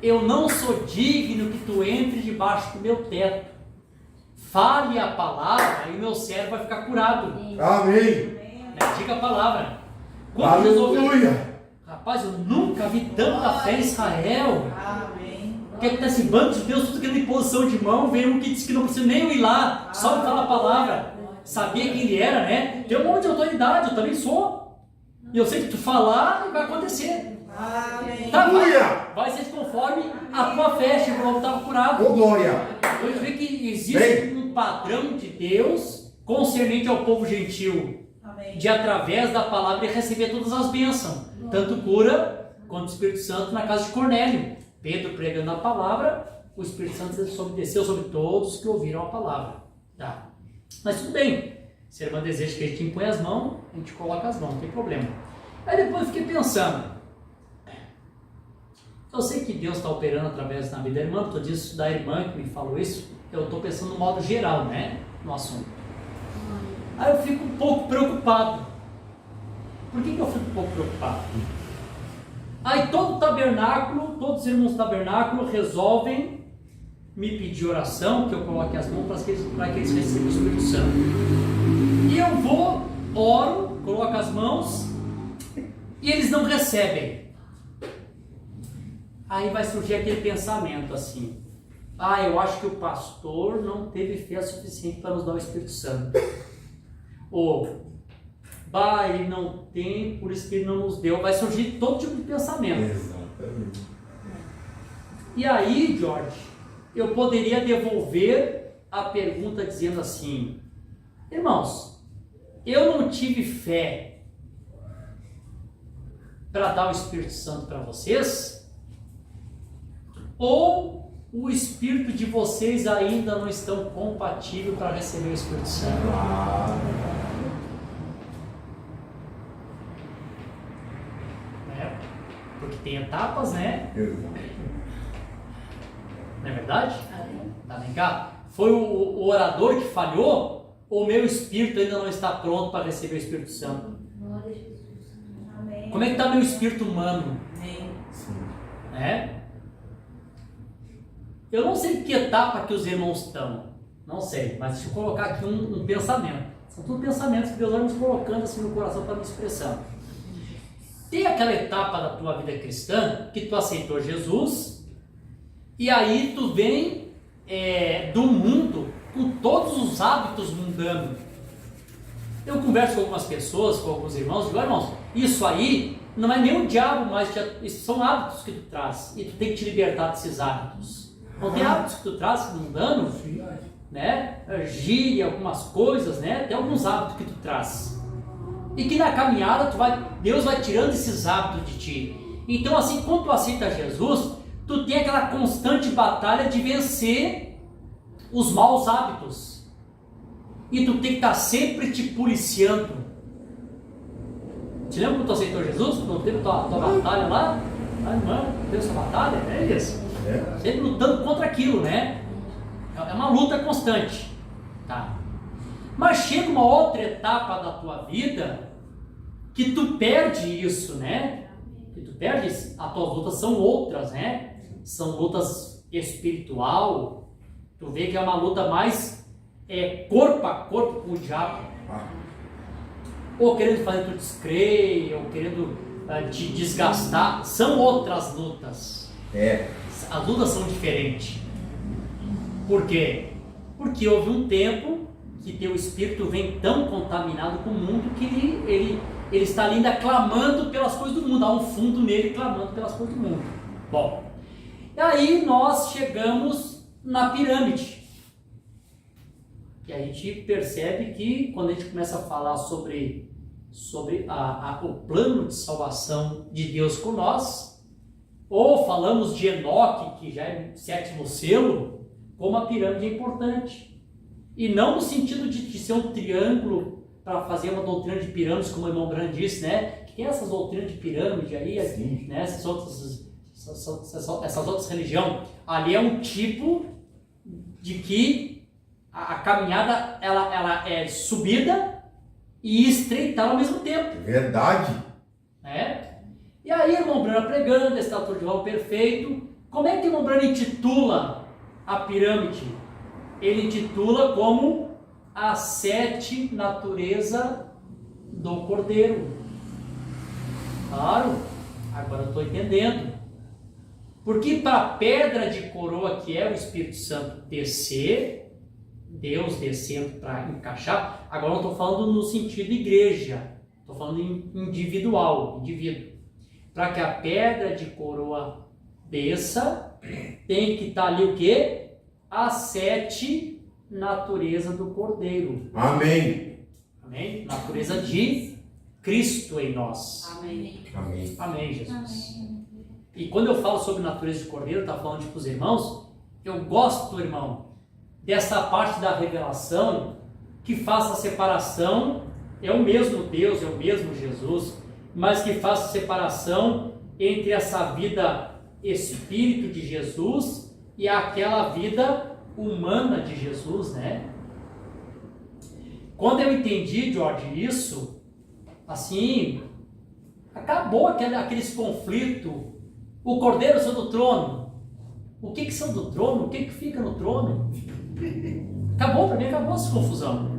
eu não sou digno que tu entre debaixo do meu teto. Fale a palavra e meu servo vai ficar curado. Amém. Diga a palavra. Aleluia. Rapaz, eu nunca vi tanta fé em Israel. Amém. O que é que tá esse bando de Deus, tudo que em posição de mão, veio um que disse que não precisa nem ir lá, só me falar a palavra. Sabia quem ele era, né? Tem um monte de autoridade, eu também sou. E eu sei que tu falar, vai acontecer. Amém. Tá, Aleluia. vai ser conforme a tua fé, chegou lá, estava curado. Ô glória. Então a gente vê que existe um padrão de Deus concernente ao povo gentil, Amém. de através da palavra receber todas as bênçãos, tanto cura quanto o Espírito Santo na casa de Cornélio. Pedro pregando a palavra, o Espírito Santo desceu sobre todos que ouviram a palavra. Tá. Mas tudo bem, se a irmã deseja que a gente impõe as mãos, a gente coloca as mãos, não tem problema. Aí depois eu fiquei pensando, eu sei que Deus está operando através da vida da irmã, estou dizendo isso da irmã que me falou isso, eu estou pensando no modo geral, né, no assunto. Aí eu fico um pouco preocupado, Por que eu fico um pouco preocupado? Aí todo tabernáculo, todos os irmãos do tabernáculo resolvem me pedir oração, que eu coloque as mãos para que eles recebam o Espírito Santo. E eu vou, oro, coloco as mãos e eles não recebem. Aí vai surgir aquele pensamento assim: eu acho que o pastor não teve fé suficiente para nos dar o Espírito Santo. Ou, ele não tem, por isso que ele não nos deu. Vai surgir todo tipo de pensamento. Exatamente. E aí, George, eu poderia devolver a pergunta dizendo assim: irmãos, eu não tive fé para dar o Espírito Santo para vocês? Ou o Espírito de vocês ainda não estão compatíveis para receber o Espírito Santo? Porque tem etapas, né? Não é verdade? Tá, vem cá. Foi o orador que falhou? Ou o meu espírito ainda não está pronto para receber o Espírito Santo? Glória a Jesus. Amém. Como é que está meu espírito humano? Amém. Né? Eu não sei em que etapa que os irmãos estão. Não sei, mas deixa eu colocar aqui um pensamento. São tudo pensamentos que Deus vai nos colocando assim no coração para nos expressar. Tem aquela etapa da tua vida cristã que tu aceitou Jesus e aí tu vem do mundo com todos os hábitos mundanos. Eu converso com algumas pessoas, com alguns irmãos, digo: irmãos, isso aí não é nem o diabo, mas isso são hábitos que tu traz e tu tem que te libertar desses hábitos. Não tem hábitos que tu traz mundano, né? Gíria, algumas coisas, né? Tem alguns hábitos que tu traz. E que na caminhada Deus vai tirando esses hábitos de ti. Então assim, quando tu aceita Jesus, tu tem aquela constante batalha de vencer os maus hábitos. E tu tem que estar sempre te policiando. Te lembra quando tu aceitou Jesus? Não teve tua batalha lá? Irmão, teve essa batalha? É isso. Sempre lutando contra aquilo, né? É uma luta constante. Tá? Mas chega uma outra etapa da tua vida que tu perde isso, né? Que tu perde, as tuas lutas são outras, né? São lutas espiritual. Tu vê que é uma luta mais corpo a corpo com o diabo. Ou querendo fazer tu descrer, ou querendo te desgastar. São outras lutas. As lutas são diferentes. Por quê? Porque houve um tempo que teu espírito vem tão contaminado com o mundo que ele está ali ainda clamando pelas coisas do mundo. Há um fundo nele clamando pelas coisas do mundo. Bom, e aí nós chegamos na pirâmide. E a gente percebe que quando a gente começa a falar sobre o plano de salvação de Deus com nós, ou falamos de Enoque, que já é 7º selo, como a pirâmide é importante. E não no sentido de ser um triângulo para fazer uma doutrina de pirâmides, como o irmão Branham disse, né? Que tem essas doutrinas de pirâmide aí, né? Essas outras religiões. Ali é um tipo de que a caminhada ela é subida e estreitada ao mesmo tempo. Verdade. Né? E aí, irmão Branham pregando, esse autor de Raul perfeito, como é que o irmão Branham intitula a pirâmide? Ele intitula como a 7 natureza do Cordeiro. Claro, agora eu estou entendendo. Porque para a pedra de coroa, que é o Espírito Santo, descer, Deus descendo para encaixar, agora eu estou falando no sentido igreja, estou falando em indivíduo. Para que a pedra de coroa desça, tem que estar ali o quê? A 7 natureza do Cordeiro. Amém. Amém? Natureza de Cristo em nós. Amém. Amém. Amém, Jesus. Amém. E quando eu falo sobre natureza de Cordeiro, está falando para os irmãos, eu gosto, irmão, dessa parte da revelação que faz a separação, é o mesmo Deus, é o mesmo Jesus, mas que faz a separação entre essa vida espírito de Jesus e aquela vida humana de Jesus, né? Quando eu entendi, George, isso, assim, Acabou aqueles conflitos. O cordeiro saiu do trono. O que são do trono? O que fica no trono? Acabou, para mim acabou essa confusão.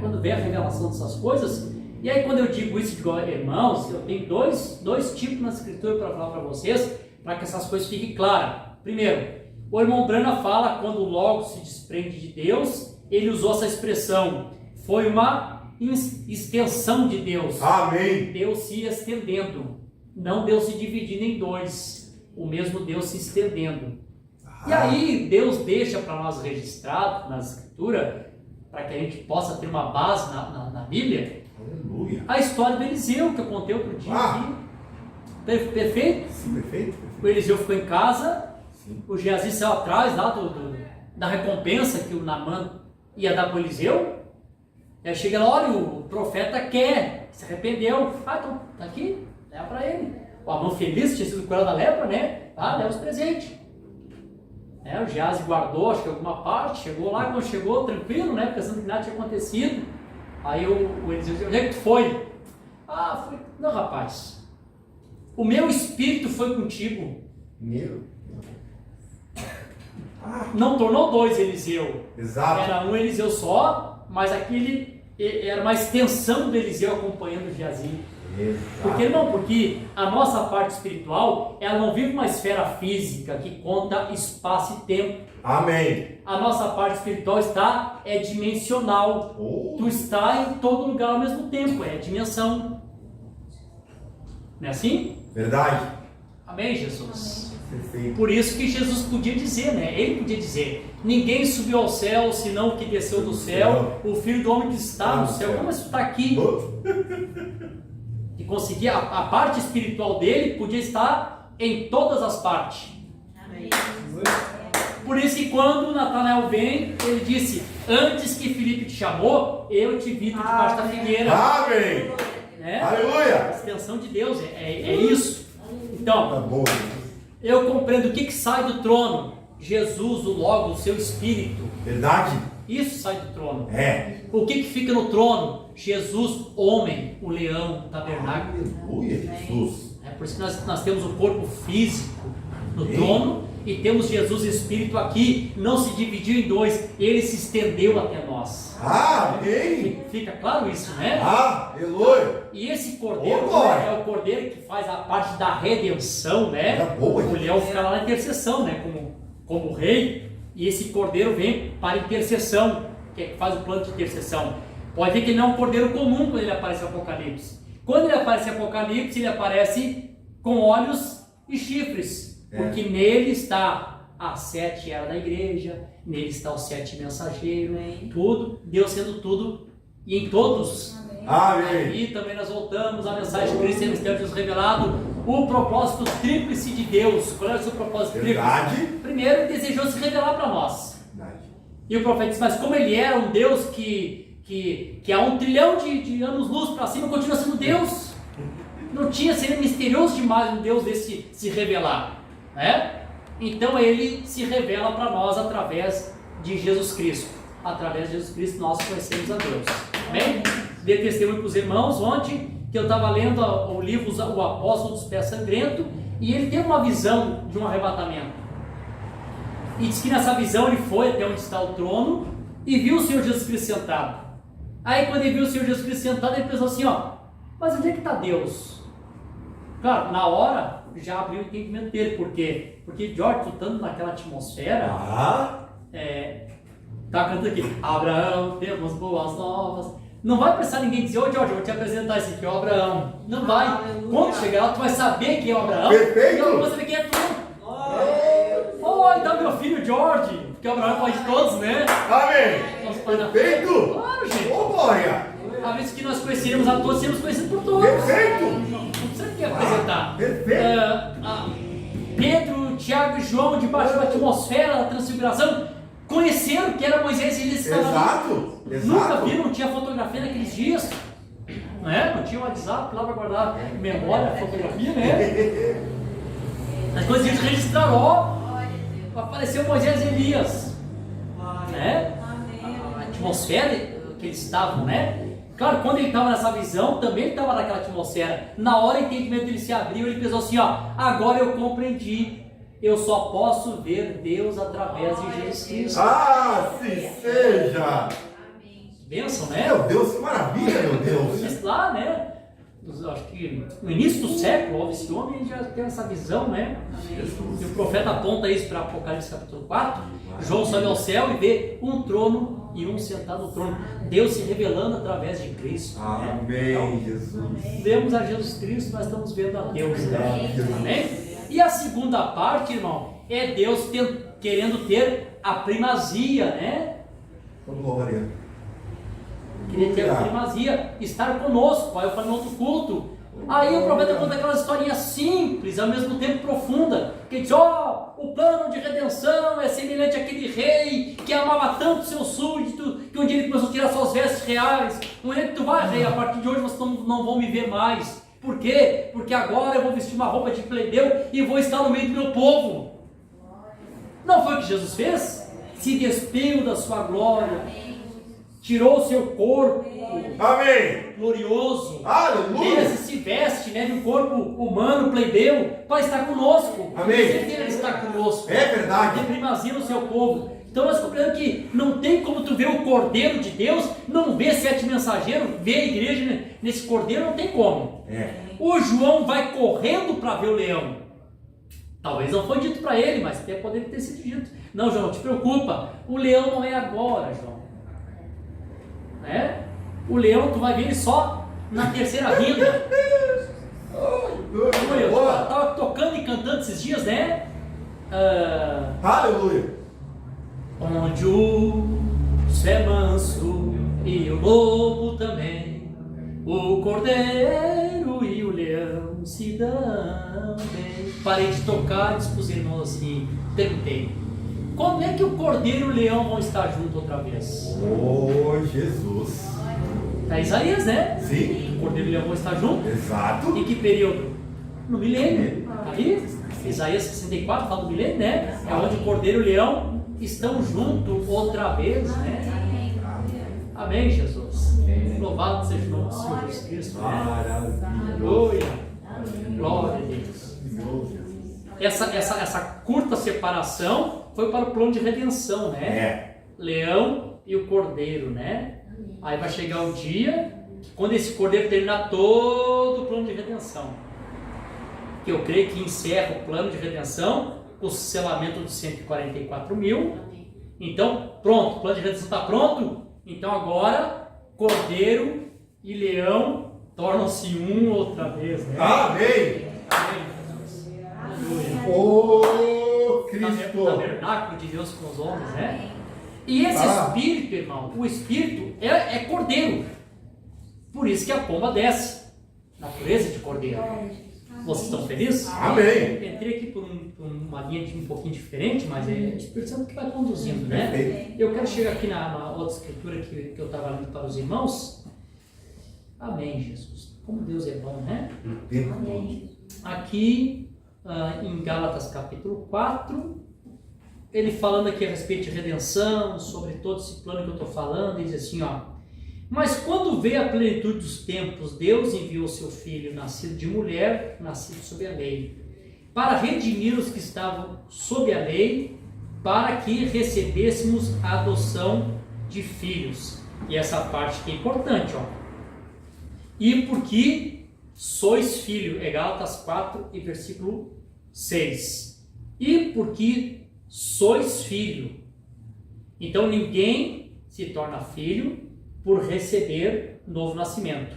Quando vem a revelação dessas coisas. E aí quando eu digo isso, digo, irmãos, eu tenho dois tipos na escritura para falar para vocês, para que essas coisas fiquem claras. Primeiro, o irmão Brana fala quando o Logos se desprende de Deus, ele usou essa expressão. Foi uma extensão de Deus. Amém. Deus se estendendo. Não Deus se dividindo em dois. O mesmo Deus se estendendo. E aí Deus deixa para nós registrado na escritura, para que a gente possa ter uma base na Bíblia, Aleluia. a história do Eliseu, que eu contei outro dia aqui. Perfeito? Sim, perfeito. O Eliseu ficou em casa, Sim. o Geazi saiu atrás lá da recompensa que o Naamã ia dar para o Eliseu. E aí chega lá, olha, o profeta quer, se arrependeu. Então tá aqui, leva para ele. O Amã feliz, tinha sido curado da lepra, né? Leva os presentes. O Geazi guardou, acho que alguma parte, chegou lá, quando chegou, tranquilo, né? Pensando que nada tinha acontecido. Aí o Eliseu disse, onde é que tu foi? Foi. Não, rapaz, o meu espírito foi contigo. Meu. Não tornou dois Eliseu. Exato. Era um Eliseu só, mas aquele era uma extensão do Eliseu acompanhando o Geazi. Exato. Porque, irmão, porque a nossa parte espiritual, ela não vive uma esfera física que conta espaço e tempo. Amém. A nossa parte espiritual é dimensional. Tu está em todo lugar ao mesmo tempo, é dimensão. Não é assim? Verdade. Amém, Jesus? Perfeito. Por isso que Jesus podia dizer, né? Ele podia dizer, ninguém subiu ao céu, senão o que desceu do céu, o Filho do Homem que está no céu. Como isso está aqui? E conseguia, a parte espiritual dele podia estar em todas as partes. Amém. Por isso que quando Natanael vem, ele disse, antes que Filipe te chamou, eu te vi debaixo da figueira. Amém. Aleluia. A extensão de Deus, é isso. Então, Tá bom. eu compreendo o que sai do trono. Jesus, o Logos, o seu Espírito. Verdade. Isso sai do trono. O que fica no trono? Jesus, homem, o leão, o tabernáculo. Aleluia, Jesus. Por isso que nós temos o corpo físico no trono e temos Jesus Espírito aqui. Não se dividiu em dois, ele se estendeu até nós. Amém. Fica claro isso, né? Aleluia. E esse cordeiro é o cordeiro que faz a parte da redenção, né? O leão fica lá na intercessão, né? Como rei. E esse cordeiro vem para intercessão, que faz o plano de intercessão. Pode ver que ele não é um cordeiro comum quando ele aparece no Apocalipse. Quando ele aparece no Apocalipse, ele aparece com olhos e chifres. Porque nele está as 7 eras da igreja, nele está os 7 mensageiros, tudo, Deus sendo tudo e em todos. Amém. E também nós voltamos à mensagem de Cristo sendo mistério de Deus revelado, o propósito tríplice de Deus. Qual é o seu propósito tríplice? Primeiro, ele desejou se revelar para nós. Verdade. E o profeta disse, mas como ele era um Deus que há 1 trilhão de anos-luz para cima, continua sendo Deus. Não tinha, seria misterioso demais um Deus desse se revelar, né? Então ele se revela para nós através de Jesus Cristo. Através de Jesus Cristo nós conhecemos a Deus. Amém? Dei testemunho para os irmãos ontem, que eu estava lendo o livro O Apóstolo dos Pés Sangrentos, e ele teve uma visão de um arrebatamento. E diz que nessa visão ele foi até onde está o trono e viu o Senhor Jesus Cristo sentado. Aí quando ele viu o Senhor Jesus Cristo sentado, ele pensou assim, mas onde é que está Deus? Claro, na hora já abriu o entendimento dele. Por quê? Porque George, estando naquela atmosfera, tá cantando aqui, Abraão, temos boas novas. Não vai precisar ninguém dizer, George, eu vou te apresentar esse aqui, é o Abraão. Não vai. Aleluia. Quando chegar lá, tu vai saber quem é o Abraão. Perfeito. E eu vou saber quem é tu. Então meu filho George, porque o Abraão é pai de todos, né? Amém. Nosso pai da fé. Perfeito. Claro, gente. Glória. A vez que nós conheceríamos a todos, seremos conhecidos por todos. Perfeito. Não precisa ninguém apresentar. Perfeito. Pedro, Tiago e João, debaixo da atmosfera da transfiguração, conheceram que era Moisés e eles estavam ali. Nunca viram, não tinha fotografia naqueles dias. Não tinha WhatsApp lá para guardar memória, fotografia, né? As coisas eles registraram, apareceu Moisés e Elias, né? A atmosfera que eles estavam, né? Claro, quando ele estava nessa visão, também ele estava naquela atmosfera. Na hora o entendimento dele se abriu, ele pensou assim, ó, agora eu compreendi. Eu só posso ver Deus através de Jesus Cristo. Assim seja. Bênção, né? Meu Deus, que maravilha, meu Deus. Mas lá, né? Acho que no início do século, esse homem já tem essa visão, né? E o profeta aponta isso para Apocalipse capítulo 4. João sobe ao céu e vê um trono e um sentado no trono. Deus se revelando através de Cristo. Né? Amém, Jesus. Vemos a Jesus Cristo, nós estamos vendo a Deus. Né? Amém? E a segunda parte, irmão, é Deus querendo ter a primazia, né? Glória. Queria ter a primazia, estar conosco. Aí eu falei no outro culto. Aí o profeta conta aquela historinha simples, ao mesmo tempo profunda, que diz, ó, o plano de redenção é semelhante àquele rei que amava tanto seu súdito, que um dia ele começou a tirar suas vestes reais. Um dia que tu vai, rei, a partir de hoje vocês não vão me ver mais. Por quê? Porque agora eu vou vestir uma roupa de plebeu e vou estar no meio do meu povo. Não foi o que Jesus fez? Se despiu da sua glória, tirou o seu corpo glorioso, Aleluia. se veste, né, de um corpo humano, plebeu, para estar conosco. Amém. Ele está conosco. É verdade. Tem primazia no seu povo. Então nós compreendemos que não tem como tu ver o Cordeiro de Deus, não ver 7 mensageiros, ver a igreja nesse Cordeiro, não tem como. O João vai correndo para ver o leão. Talvez não foi dito para ele, mas até poderia ter sido dito. Não, João, não te preocupa, o leão não é agora, João. Né? O leão tu vai ver ele só na terceira vinda. Eu estava tocando e cantando esses dias, né? Aleluia. Onde o é manso e o lobo também, o cordeiro e o leão se dão bem. Parei de tocar e disse para os irmãos assim, perguntei, quando é que o cordeiro e o leão vão estar juntos outra vez? Oh, Jesus. Está Isaías, né? Sim. O cordeiro e o leão vão estar juntos? Exato. Em que período? No milênio. Ali, Isaías 64 fala do milênio, né? É onde o cordeiro e o leão estão juntos outra vez, né? Amém, Jesus. Louvado seja o nome do Senhor Jesus Cristo, né? Aleluia. Glória a Deus. Essa curta separação foi para o plano de redenção, né? Leão e o cordeiro, né? Aí vai chegar o dia quando esse cordeiro terminar todo o plano de redenção, que eu creio que encerra o plano de redenção, o selamento dos 144 mil. Então, pronto, o plano de redenção está pronto. Então agora, cordeiro e leão tornam-se um outra vez, né? Amém. Aleluia. Oh, Cristo. O tabernáculo de Deus com os homens, né? E esse espírito, irmão, o espírito é cordeiro. Por isso que a pomba desce. Natureza de cordeiro. Vocês estão felizes? Amém. Entrei aqui por uma linha um pouquinho diferente, mas é o Espírito Santo que vai conduzindo, né? Eu quero chegar aqui na outra escritura que eu estava lendo para os irmãos. Amém, Jesus. Como Deus é bom, né? Aqui em Gálatas capítulo 4, ele falando aqui a respeito de redenção, sobre todo esse plano que eu estou falando, ele diz assim, ó: mas quando veio a plenitude dos tempos, Deus enviou seu Filho, nascido de mulher, nascido sob a lei, para redimir os que estavam sob a lei, para que recebêssemos a adoção de filhos. E essa parte que é importante, ó. E porque sois filho, é Gálatas 4 e versículo 6. E porque sois filho. Então ninguém se torna filho por receber novo nascimento.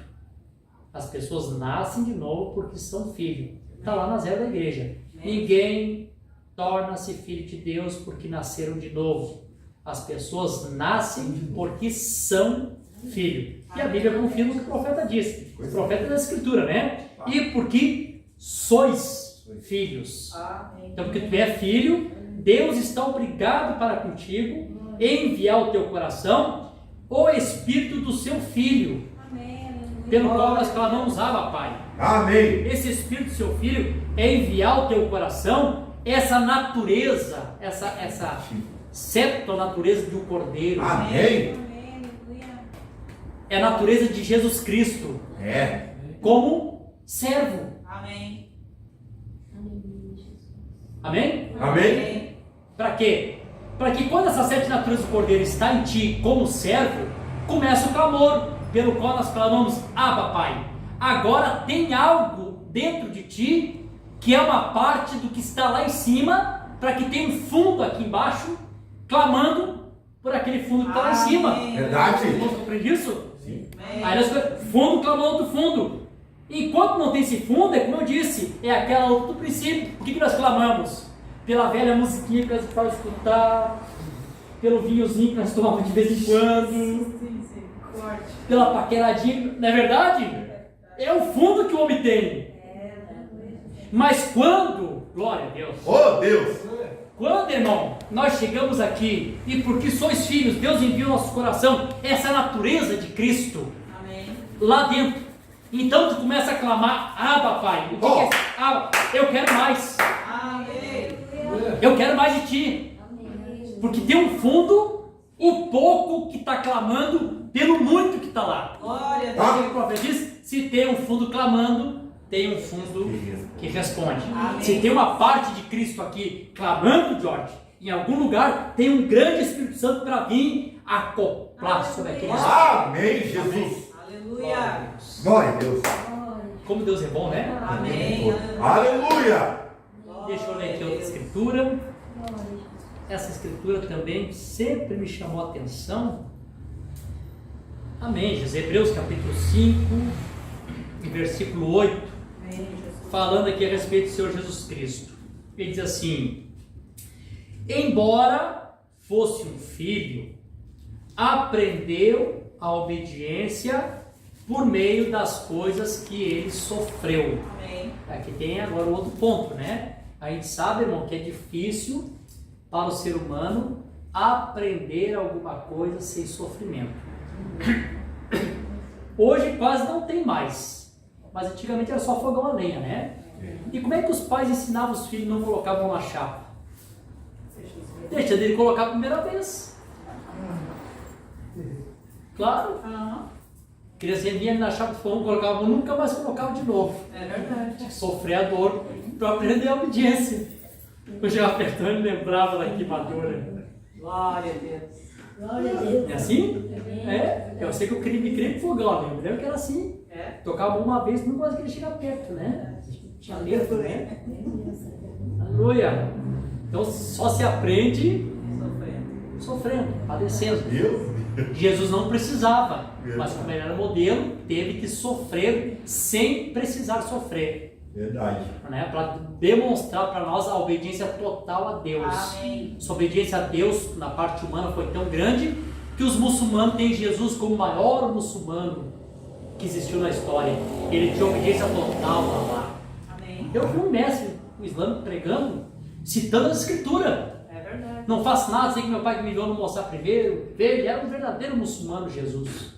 As pessoas nascem de novo porque são filhos. Está lá nas regras da igreja. Ninguém torna-se filho de Deus porque nasceram de novo. As pessoas nascem porque são filhos. E a Bíblia confia no que o profeta disse. O profeta é da Escritura, né? E porque sois filhos. Então, porque tu é filho, Deus está obrigado para contigo enviar ao teu coração o Espírito do seu Filho, pelo qual nós clamamos Abba, Pai. Amém. Esse Espírito do seu Filho é enviar ao teu coração essa natureza, essa natureza de um cordeiro. Amém. é a natureza de Jesus Cristo É. como servo. Amém. Amém? Amém? Para quê? Para que quando essa 7 naturezas do Cordeiro está em ti como servo, começa o clamor, pelo qual nós clamamos, Abba, Pai. Agora tem algo dentro de ti, que é uma parte do que está lá em cima, para que tenha um fundo aqui embaixo, clamando por aquele fundo que está lá em cima. Amém. Verdade? Você compreende isso? Sim. Aí nós fundo clamando do fundo. Enquanto não tem esse fundo, é como eu disse, é aquela luta do princípio. Por que nós clamamos? Pela velha musiquinha que nós faz escutar, pelo vinhozinho que nós tomamos de vez em quando, Sim. Forte. pela paqueradinha, não é verdade? É o fundo que o homem tem. Mas quando, glória a Deus, Oh, Deus. quando, irmão, nós chegamos aqui e porque sois filhos, Deus envia o nosso coração essa natureza de Cristo Amém. lá dentro. Então tu começa a clamar, Abba, Pai. O que é? Abba, eu quero mais. Amém. Eu quero mais de ti. Porque tem um fundo, o pouco que está clamando pelo muito que está lá. Glória a Deus. O que o profeta diz? Se tem um fundo clamando, tem um fundo que responde. Amém. Se tem uma parte de Cristo aqui clamando, Jorge, em algum lugar tem um grande Espírito Santo para vir acoplar sobre aquele espírito. Amém, Jesus. Aleluia. Glória a Deus. Como Deus é bom, né? Amém. Aleluia. Deixa eu ler aqui outra escritura. Essa escritura também sempre me chamou a atenção. Amém. Hebreus capítulo 5, versículo 8, Amém, Jesus. falando aqui a respeito do Senhor Jesus Cristo. Ele diz assim: embora fosse um filho, aprendeu a obediência por meio das coisas que ele sofreu. Amém. Aqui tem agora outro ponto, né? A gente sabe, irmão, que é difícil para o ser humano aprender alguma coisa sem sofrimento. Hoje quase não tem mais, mas antigamente era só fogão a lenha, né? E como é que os pais ensinavam os filhos não colocavam na chapa? Deixa dele colocar a primeira vez. Claro. Aham. Criança vinha na chapa do fogão, colocava, nunca mais colocava de novo. É verdade. Sofrer a dor para aprender a obediência. Eu já apertando e lembrava da queimadura. Glória a Deus. É assim? É. Eu sei que eu me criei com fogão, né? Eu me lembro que era assim. É. Tocava uma vez, não quase queria chegar perto, né? Tinha medo, né? Aleluia. Então só se aprende sofrendo, padecendo. Deus. Jesus não precisava, mas como ele era modelo, teve que sofrer sem precisar sofrer, Verdade. né? Para demonstrar para nós a obediência total a Deus. Amém. Sua obediência a Deus na parte humana foi tão grande que os muçulmanos têm Jesus como o maior muçulmano que existiu na história. Ele tinha obediência total lá. Amém. Eu vi um mestre do Islã pregando, citando a escritura. É verdade. Não faço nada sem que meu pai que me enviou não mostrar primeiro. Ele era um verdadeiro muçulmano, Jesus.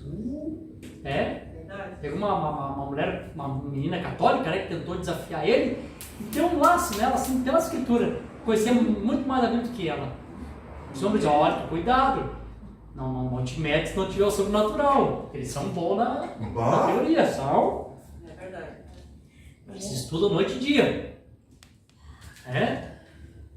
É? Verdade. Pegou uma mulher, uma menina católica, né, que tentou desafiar ele, e deu um laço nela, assim, pela escritura. Conhecia muito mais a Bíblia do que ela. Os homens dizem, olha, cuidado. Não te metes se não tiver o sobrenatural. Eles são bons na teoria, são. É verdade. Eles estudam noite e dia. É?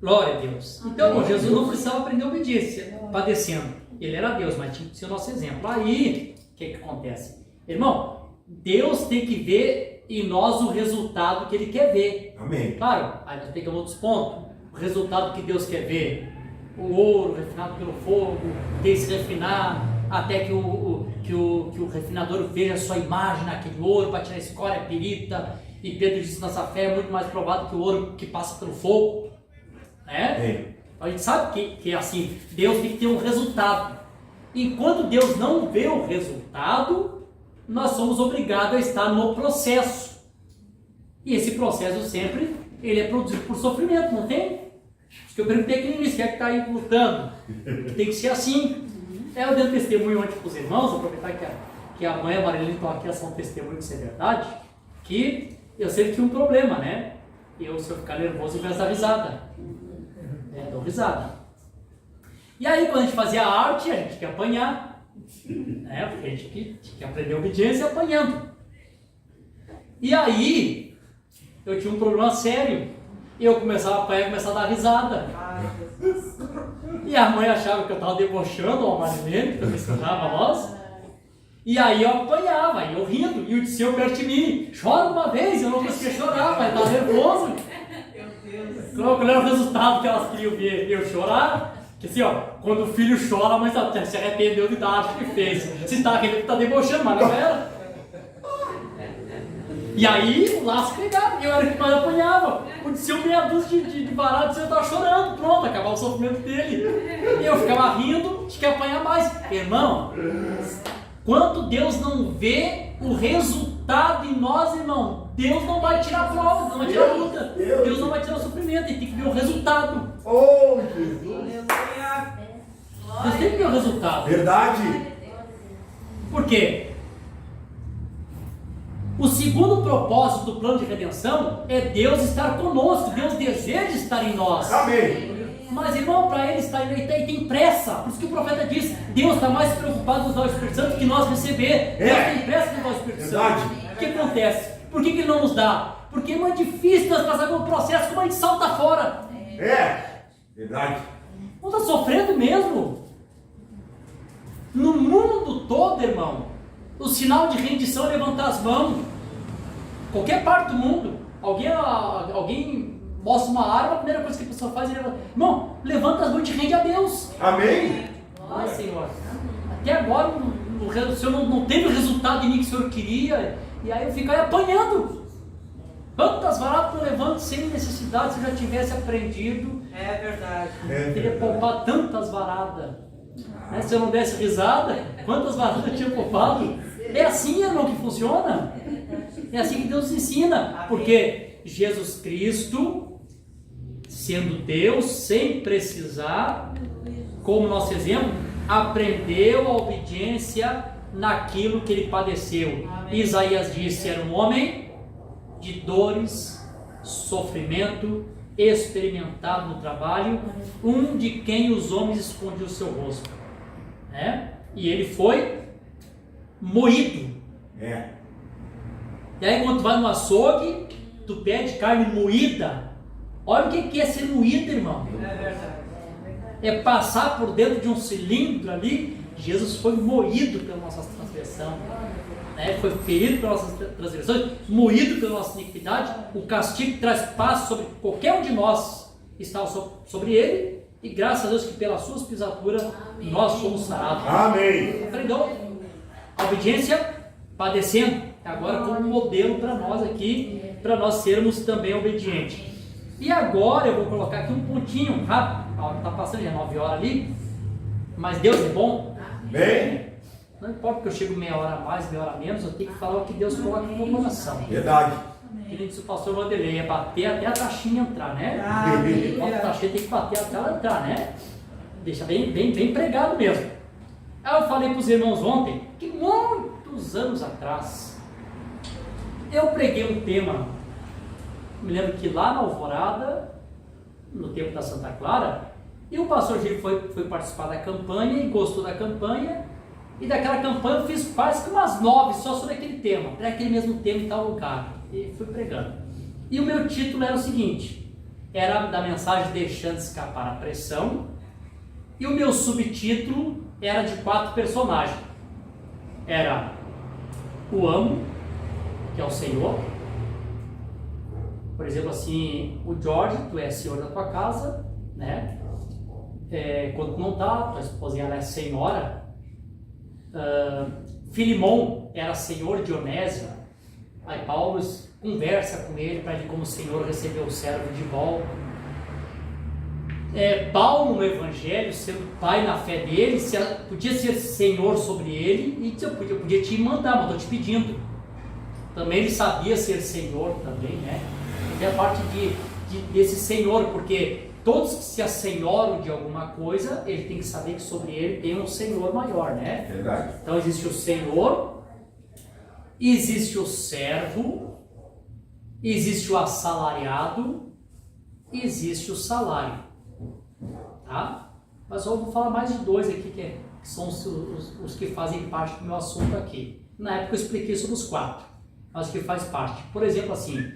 Glória a Deus. Então, irmão, Jesus não precisava aprender obediência, padecendo. Ele era Deus, mas tinha que ser o nosso exemplo. Aí, o que acontece? Irmão, Deus tem que ver em nós o resultado que Ele quer ver. Amém. Claro, aí nós pegamos outros pontos. O resultado que Deus quer ver. O ouro refinado pelo fogo, tem que se refinar até que o refinador veja a sua imagem naquele ouro para tirar a escória, a perita. E Pedro disse: nossa fé é muito mais provada que o ouro que passa pelo fogo. Amém. A gente sabe que é assim, Deus tem que ter um resultado. Enquanto Deus não vê o resultado, nós somos obrigados a estar no processo. E esse processo sempre, ele é produzido por sofrimento, não tem? Acho que eu perguntei aqui no início, quem é que está aí lutando? Tem que ser assim. Eu dei um testemunho ontem para os irmãos, aproveitar que a mãe e a Marilene estão aqui, são um testemunho que isso é verdade, que eu sempre tinha um problema, né? Se eu ficar nervoso, eu começo a dar risada. Dou risada. E aí, quando a gente fazia arte, a gente quer apanhar. Porque a gente tinha que aprender obediência apanhando. E aí, eu tinha um problema sério. E eu começava a apanhar e começava a dar risada. E a mãe achava que eu estava debochando a Marilene, que eu ensinava a nós. E aí eu apanhava, e eu rindo. E o Disseu perto de mim, chora uma vez, eu não conseguia chorar, mas estava nervoso. Meu Deus. Qual era o resultado que elas queriam ver? Eu chorar? Que assim, quando o filho chora, a mãe se arrependeu de dar acho que fez. Se está querendo, está debochando, mas não era. E aí o laço pegava, eu era o que mais apanhava. O Disseu meia dúzia de varado, o Disseu estava chorando, pronto, acabava o sofrimento dele. E eu ficava rindo, tinha que apanhar mais. Irmão, quando Deus não vê o resultado em nós, irmão, Deus não vai tirar a prova, não vai tirar a luta. Deus não vai tirar o sofrimento, ele tem que ver o resultado. Oh, Jesus. Deus tem que ver o resultado. Verdade. Por quê? O segundo propósito do plano de redenção é Deus estar conosco. Deus deseja estar em nós. Amém. Mas, irmão, para ele estar, ele tem pressa. Por isso que o profeta diz: Deus está mais preocupado em nos dar o Espírito Santo que nós receber. Deus tem pressa em nos dar o Espírito Verdade. Santo. O que acontece? Por que ele não nos dá? Porque não é difícil nós passar pelo processo, como a gente salta fora. Verdade. Não está sofrendo mesmo. No mundo todo, irmão, o sinal de rendição é levantar as mãos. Qualquer parte do mundo, alguém mostra uma arma, a primeira coisa que a pessoa faz é levantar. Irmão, levanta as mãos e te rende a Deus. Amém. Ah, Senhor, até agora o Senhor não teve o resultado em mim que o Senhor queria, e aí eu fico aí apanhando. Quantas varadas eu levanto sem necessidade, se eu já tivesse aprendido? É verdade. Teria poupado tantas varadas. Se eu não desse risada, quantas varadas eu tinha poupado? É assim, irmão, que funciona. É assim que Deus ensina. Porque Jesus Cristo, sendo Deus, sem precisar, como nosso exemplo, aprendeu a obediência naquilo que ele padeceu. Amém. Isaías disse: era um homem de dores, sofrimento, experimentado no trabalho, um de quem os homens escondiam o seu rosto. E ele foi moído. E aí quando tu vai no açougue, tu pede carne moída. Olha o que é ser moído, irmão. É verdade. É passar por dentro de um cilindro ali. Jesus foi moído pela nossa transgressão, foi ferido pelas nossas transgressões, moído pela nossa iniquidade. O castigo que traz paz sobre qualquer um de nós estava sobre ele, e graças a Deus que pelas suas pisaduras nós fomos sarados. Amém. Aprendeu a obediência padecendo, agora como modelo para nós aqui, para nós sermos também obedientes. E agora eu vou colocar aqui um pontinho rápido. Está passando já 9 horas ali, mas Deus é bom. Bem. Não importa que eu chego meia hora a mais, meia hora a menos, eu tenho que falar o que Deus coloca no meu coração. Verdade. Que nem disse o pastor Vanderlei, é bater até a taxinha entrar, né? A taxinha tem que bater até ela entrar, né? Deixa bem pregado mesmo. Aí eu falei para os irmãos ontem, que muitos anos atrás, eu preguei um tema. Me lembro que lá na Alvorada, no tempo da Santa Clara, e o pastor Gil foi participar da campanha e gostou da campanha, e daquela campanha eu fiz quase que umas 9 só sobre aquele tema, para aquele mesmo tema em tal lugar, e fui pregando. E o meu título era o seguinte, era da mensagem Deixando Escapar a Pressão, e o meu subtítulo era de 4 personagens. Era o amo, que é o Senhor. Por exemplo, assim, o George, tu é senhor da tua casa, né? Quando tu não tá, tua esposinha ela é senhora. Filimon era senhor de Onésio. Aí Paulo conversa com ele para ele, como senhor, receber o servo de volta. Paulo no Evangelho, sendo pai na fé dele, podia ser senhor sobre ele, e eu podia te mandar, mas estou te pedindo. Também ele sabia ser senhor também, né? É a parte desse senhor, porque todos que se assenhoram de alguma coisa, ele tem que saber que sobre ele tem um senhor maior, né? Verdade. Então existe o senhor, existe o servo, existe o assalariado, existe o salário, tá? Mas eu vou falar mais de 2 aqui, que que são os que fazem parte do meu assunto aqui. Na época eu expliquei sobre os 4, mas que faz parte. Por exemplo, assim,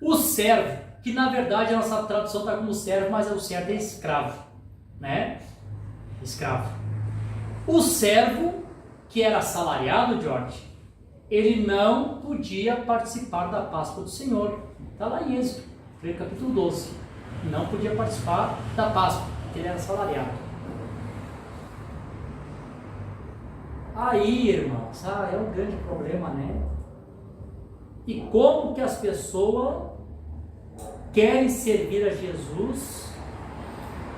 o servo, que na verdade a nossa tradução está como servo, mas o servo é escravo, né? Escravo. O servo, que era assalariado, George, ele não podia participar da Páscoa do Senhor. Está lá em Êxodo, capítulo 12. Não podia participar da Páscoa, porque ele era assalariado. Aí, irmãos, é um grande problema, né? E como que as pessoas querem servir a Jesus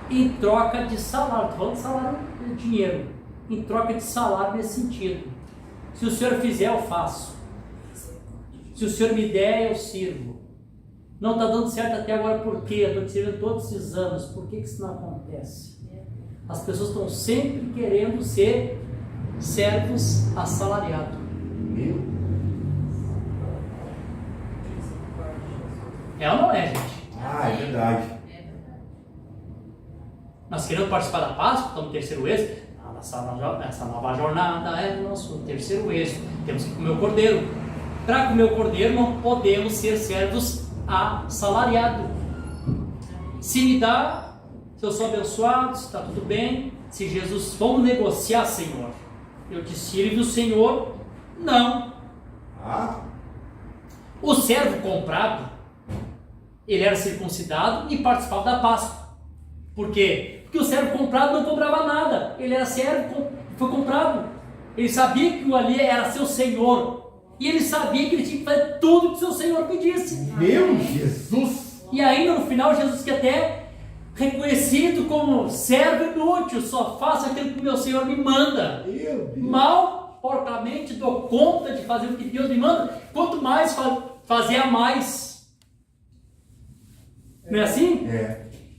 em troca de salário? Estou falando de salário de dinheiro, em troca de salário nesse sentido. Se o Senhor fizer, eu faço. Se o Senhor me der, eu sirvo. Não está dando certo até agora, por quê? Eu estou te servindo todos esses anos, por que isso não acontece? As pessoas estão sempre querendo ser servos assalariados. É ou não é, gente? É verdade. Nós queremos participar da Páscoa, estamos no terceiro êxodo. Essa nova jornada é o nosso terceiro êxodo. Temos que comer o cordeiro. Para comer o cordeiro, não podemos ser servos assalariados. Se me dá, se eu sou abençoado, se está tudo bem. Se Jesus, vamos negociar, Senhor. Eu te sirvo, Senhor. Não. O servo comprado, ele era circuncidado e participava da Páscoa. Por quê? Porque o servo comprado não cobrava nada. Ele era servo, foi comprado. Ele sabia que o ali era seu senhor. E ele sabia que ele tinha que fazer tudo que seu senhor pedisse. Meu Jesus! E ainda no final, Jesus que até reconhecido como servo inútil, só faço aquilo que meu senhor me manda. Mal, porcamente, dou conta de fazer o que Deus me manda. Quanto mais fazer a mais. Não é assim?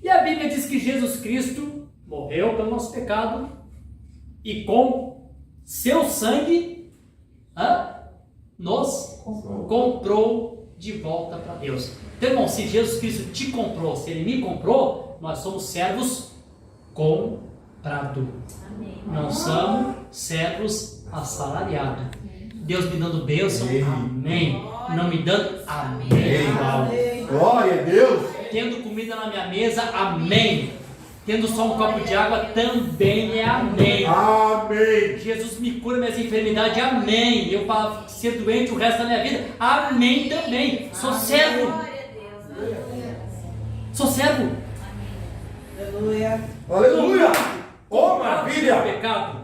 E a Bíblia diz que Jesus Cristo morreu pelo nosso pecado e com seu sangue nos comprou de volta para Deus. Então, irmão, se Jesus Cristo te comprou, se Ele me comprou, nós somos servos comprados. Não somos servos assalariados. Deus me dando bênção, amém. Não me dando, amém. Glória a Deus. Tendo comida na minha mesa, amém. Tendo só um copo de água, também é amém. Amém. Jesus me cura minhas enfermidades, amém. Eu para ser doente o resto da minha vida, amém também. Sou servo. Sou servo. Aleluia. Oh, maravilha. O pecado.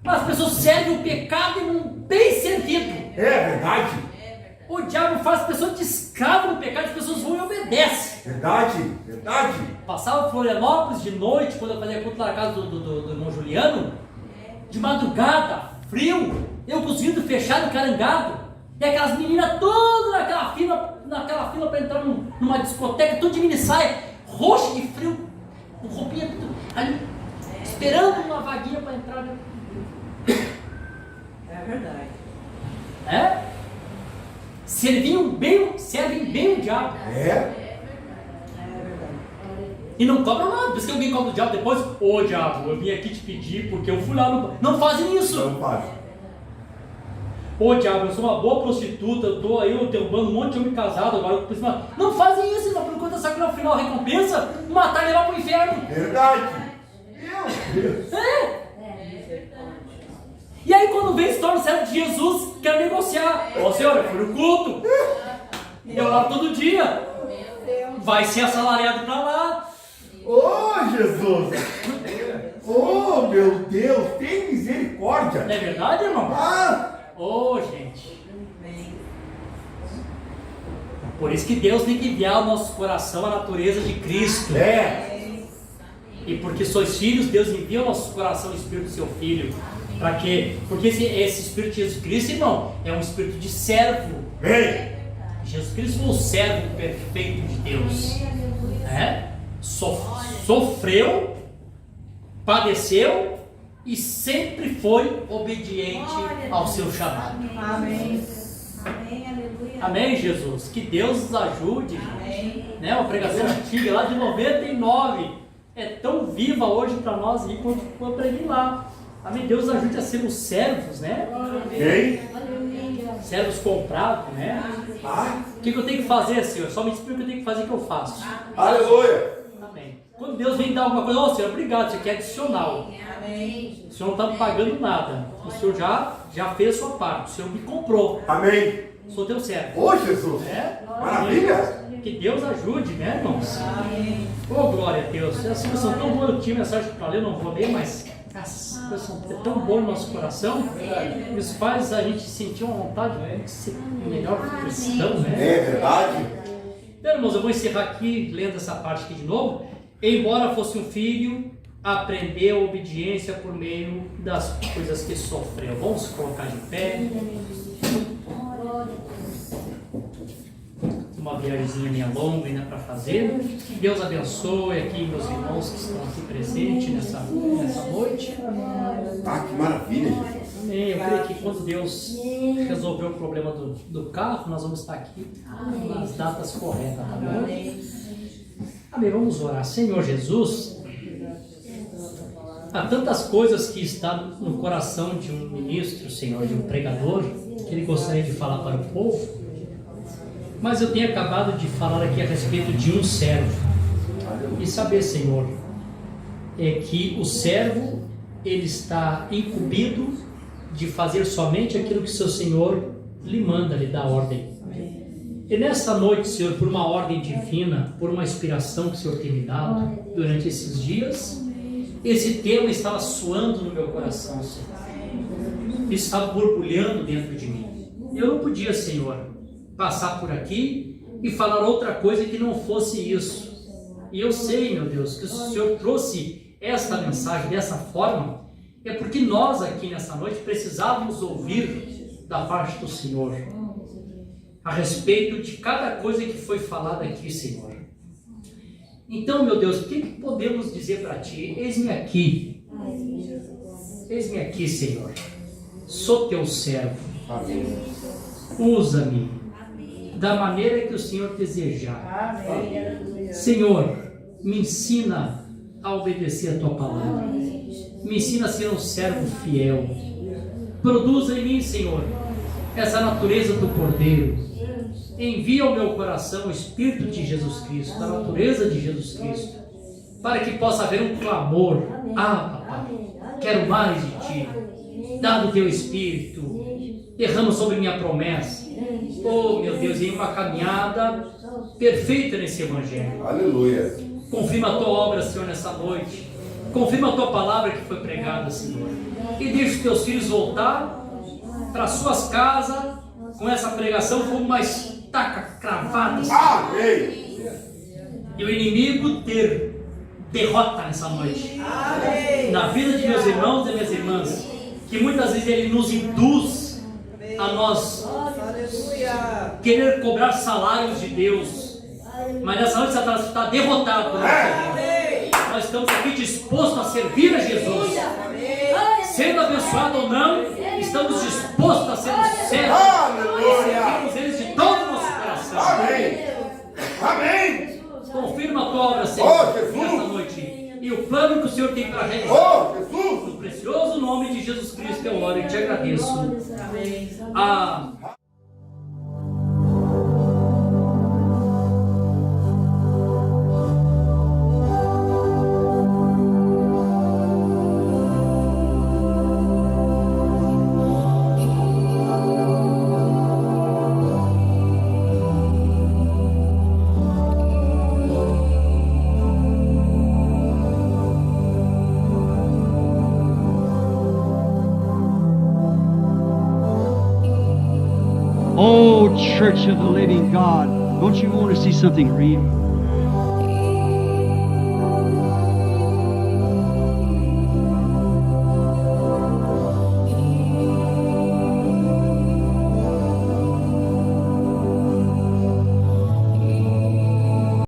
As pessoas servem o pecado e não bem servido. É verdade. O diabo faz as pessoas de escravo no pecado, as pessoas vão e obedecem. Verdade, verdade. Passava em Florianópolis de noite, quando eu fazia culto na casa do irmão Juliano, de madrugada, frio, eu com os vidros fechados, encarangado, e aquelas meninas todas naquela fila para entrar numa discoteca, tudo de mini saia, roxa de frio, com roupinha tudo ali, esperando uma vaguinha para entrar. É verdade. Servem bem o diabo. E não cobram nada. Por isso que alguém cobra o diabo depois. Ô diabo, eu vim aqui te pedir porque eu fui lá no... Não fazem isso. Não fazem. Ô diabo, eu sou uma boa prostituta, eu tô aí derrubando um monte de homem casado agora. Não fazem isso, irmão. Por enquanto sabe que no final a recompensa, matar e levar pro inferno. Verdade. Meu Deus. E aí quando vem se torna servo de Jesus, quer negociar. Ô senhor, eu fui no culto. Eu lá todo dia. Vai ser assalariado para lá. Jesus. Meu Deus, tem misericórdia. Não é verdade, irmão? Gente. Por isso que Deus tem que enviar ao nosso coração a natureza de Cristo. E porque sois filhos, Deus envia ao nosso coração o Espírito do seu Filho. Para quê? Porque esse Espírito de Jesus Cristo, irmão, é um Espírito de servo. Jesus Cristo foi o servo perfeito de Deus. Sofreu, padeceu e sempre foi obediente ao seu chamado. Amém. Amém, aleluia. Amém, Jesus. Que Deus nos ajude. Uma pregação antiga lá de 99 é tão viva hoje para nós quanto eu preguei lá. Amém. Deus ajude a sermos servos, né? Quem? Servos comprados, né? Ah, O que eu tenho que fazer, Senhor? Só me explica o que eu tenho que fazer que eu faço. aleluia. Amém. Quando Deus vem dar alguma coisa, ô Senhor, obrigado, isso aqui é adicional. Amém. O Senhor não está me pagando nada. O Senhor já fez a sua parte. O Senhor me comprou. Amém. Sou teu servo. Ô, Jesus. É? Maravilha. Que Deus ajude, né, irmãos? Amém. Ô, glória a Deus. Essas coisas são tão boas. Eu tinha mensagem para ler, não vou ler, mas essas coisas são tão boas no nosso coração. Isso faz a gente sentir uma vontade de ser melhor cristão, né? É verdade. Então, irmãos, eu vou encerrar aqui, lendo essa parte aqui de novo. Embora fosse um filho, aprendeu a obediência por meio das coisas que sofreu. Vamos colocar de pé. Uma viagemzinha minha longa ainda para fazer. Deus abençoe aqui meus irmãos que estão aqui presentes nessa noite. Ah, que maravilha, Jesus. Amém. Eu creio que quando Deus resolver o problema do carro, nós vamos estar aqui nas datas corretas, tá bom? Amém. Vamos orar. Senhor Jesus, há tantas coisas que estão no coração de um ministro, Senhor, de um pregador, que ele gostaria de falar para o povo. Mas eu tenho acabado de falar aqui a respeito de um servo. E saber, Senhor, é que o servo, ele está incumbido de fazer somente aquilo que seu Senhor lhe manda, lhe dá ordem. E nessa noite, Senhor, por uma ordem divina, por uma inspiração que o Senhor tem me dado durante esses dias, esse tema estava soando no meu coração, Senhor. Estava borbulhando dentro de mim. Eu não podia, Senhor, passar por aqui e falar outra coisa que não fosse isso. E eu sei, meu Deus, que o Senhor trouxe esta mensagem dessa forma, é porque nós aqui nessa noite precisávamos ouvir da parte do Senhor a respeito de cada coisa que foi falada aqui, Senhor. Então, meu Deus, o que podemos dizer para Ti? Eis-me aqui. Eis-me aqui, Senhor. Sou Teu servo. Amém. Usa-me da maneira que o Senhor desejar. Senhor, me ensina a obedecer a Tua palavra. Me ensina a ser um servo fiel. Produza em mim, Senhor, essa natureza do Cordeiro. Envia ao meu coração o Espírito de Jesus Cristo, a natureza de Jesus Cristo, para que possa haver um clamor. Ah, papai, quero mais de Ti. Dá do Teu Espírito. Derrama sobre minha promessa. Oh, meu Deus, em uma caminhada perfeita nesse Evangelho. Aleluia. Confirma a Tua obra, Senhor, nessa noite. Confirma a Tua palavra que foi pregada, Senhor. E deixa os Teus filhos voltar para suas casas com essa pregação como uma estaca cravada, Senhor. Amém. E o inimigo ter derrota nessa noite. Amém. Na vida de meus irmãos e minhas irmãs, que muitas vezes ele nos induz a nós Aleluia. querer cobrar salários de Deus, mas nessa noite Satanás está derrotado por nós. Amém. Nós estamos aqui dispostos a servir a Jesus, Amém. sendo abençoado ou não, estamos dispostos a sermos servos e servirmos eles de todo o nosso coração. Amém. Amém. Confirma a Tua obra, Senhor, Oh, Jesus. nessa noite, e o plano que o Senhor tem para realizar. Oh, Jesus. No precioso nome de Jesus Cristo eu oro e te agradeço. Amém. Amém. Oh, Church of the Living God, don't you want to see something real?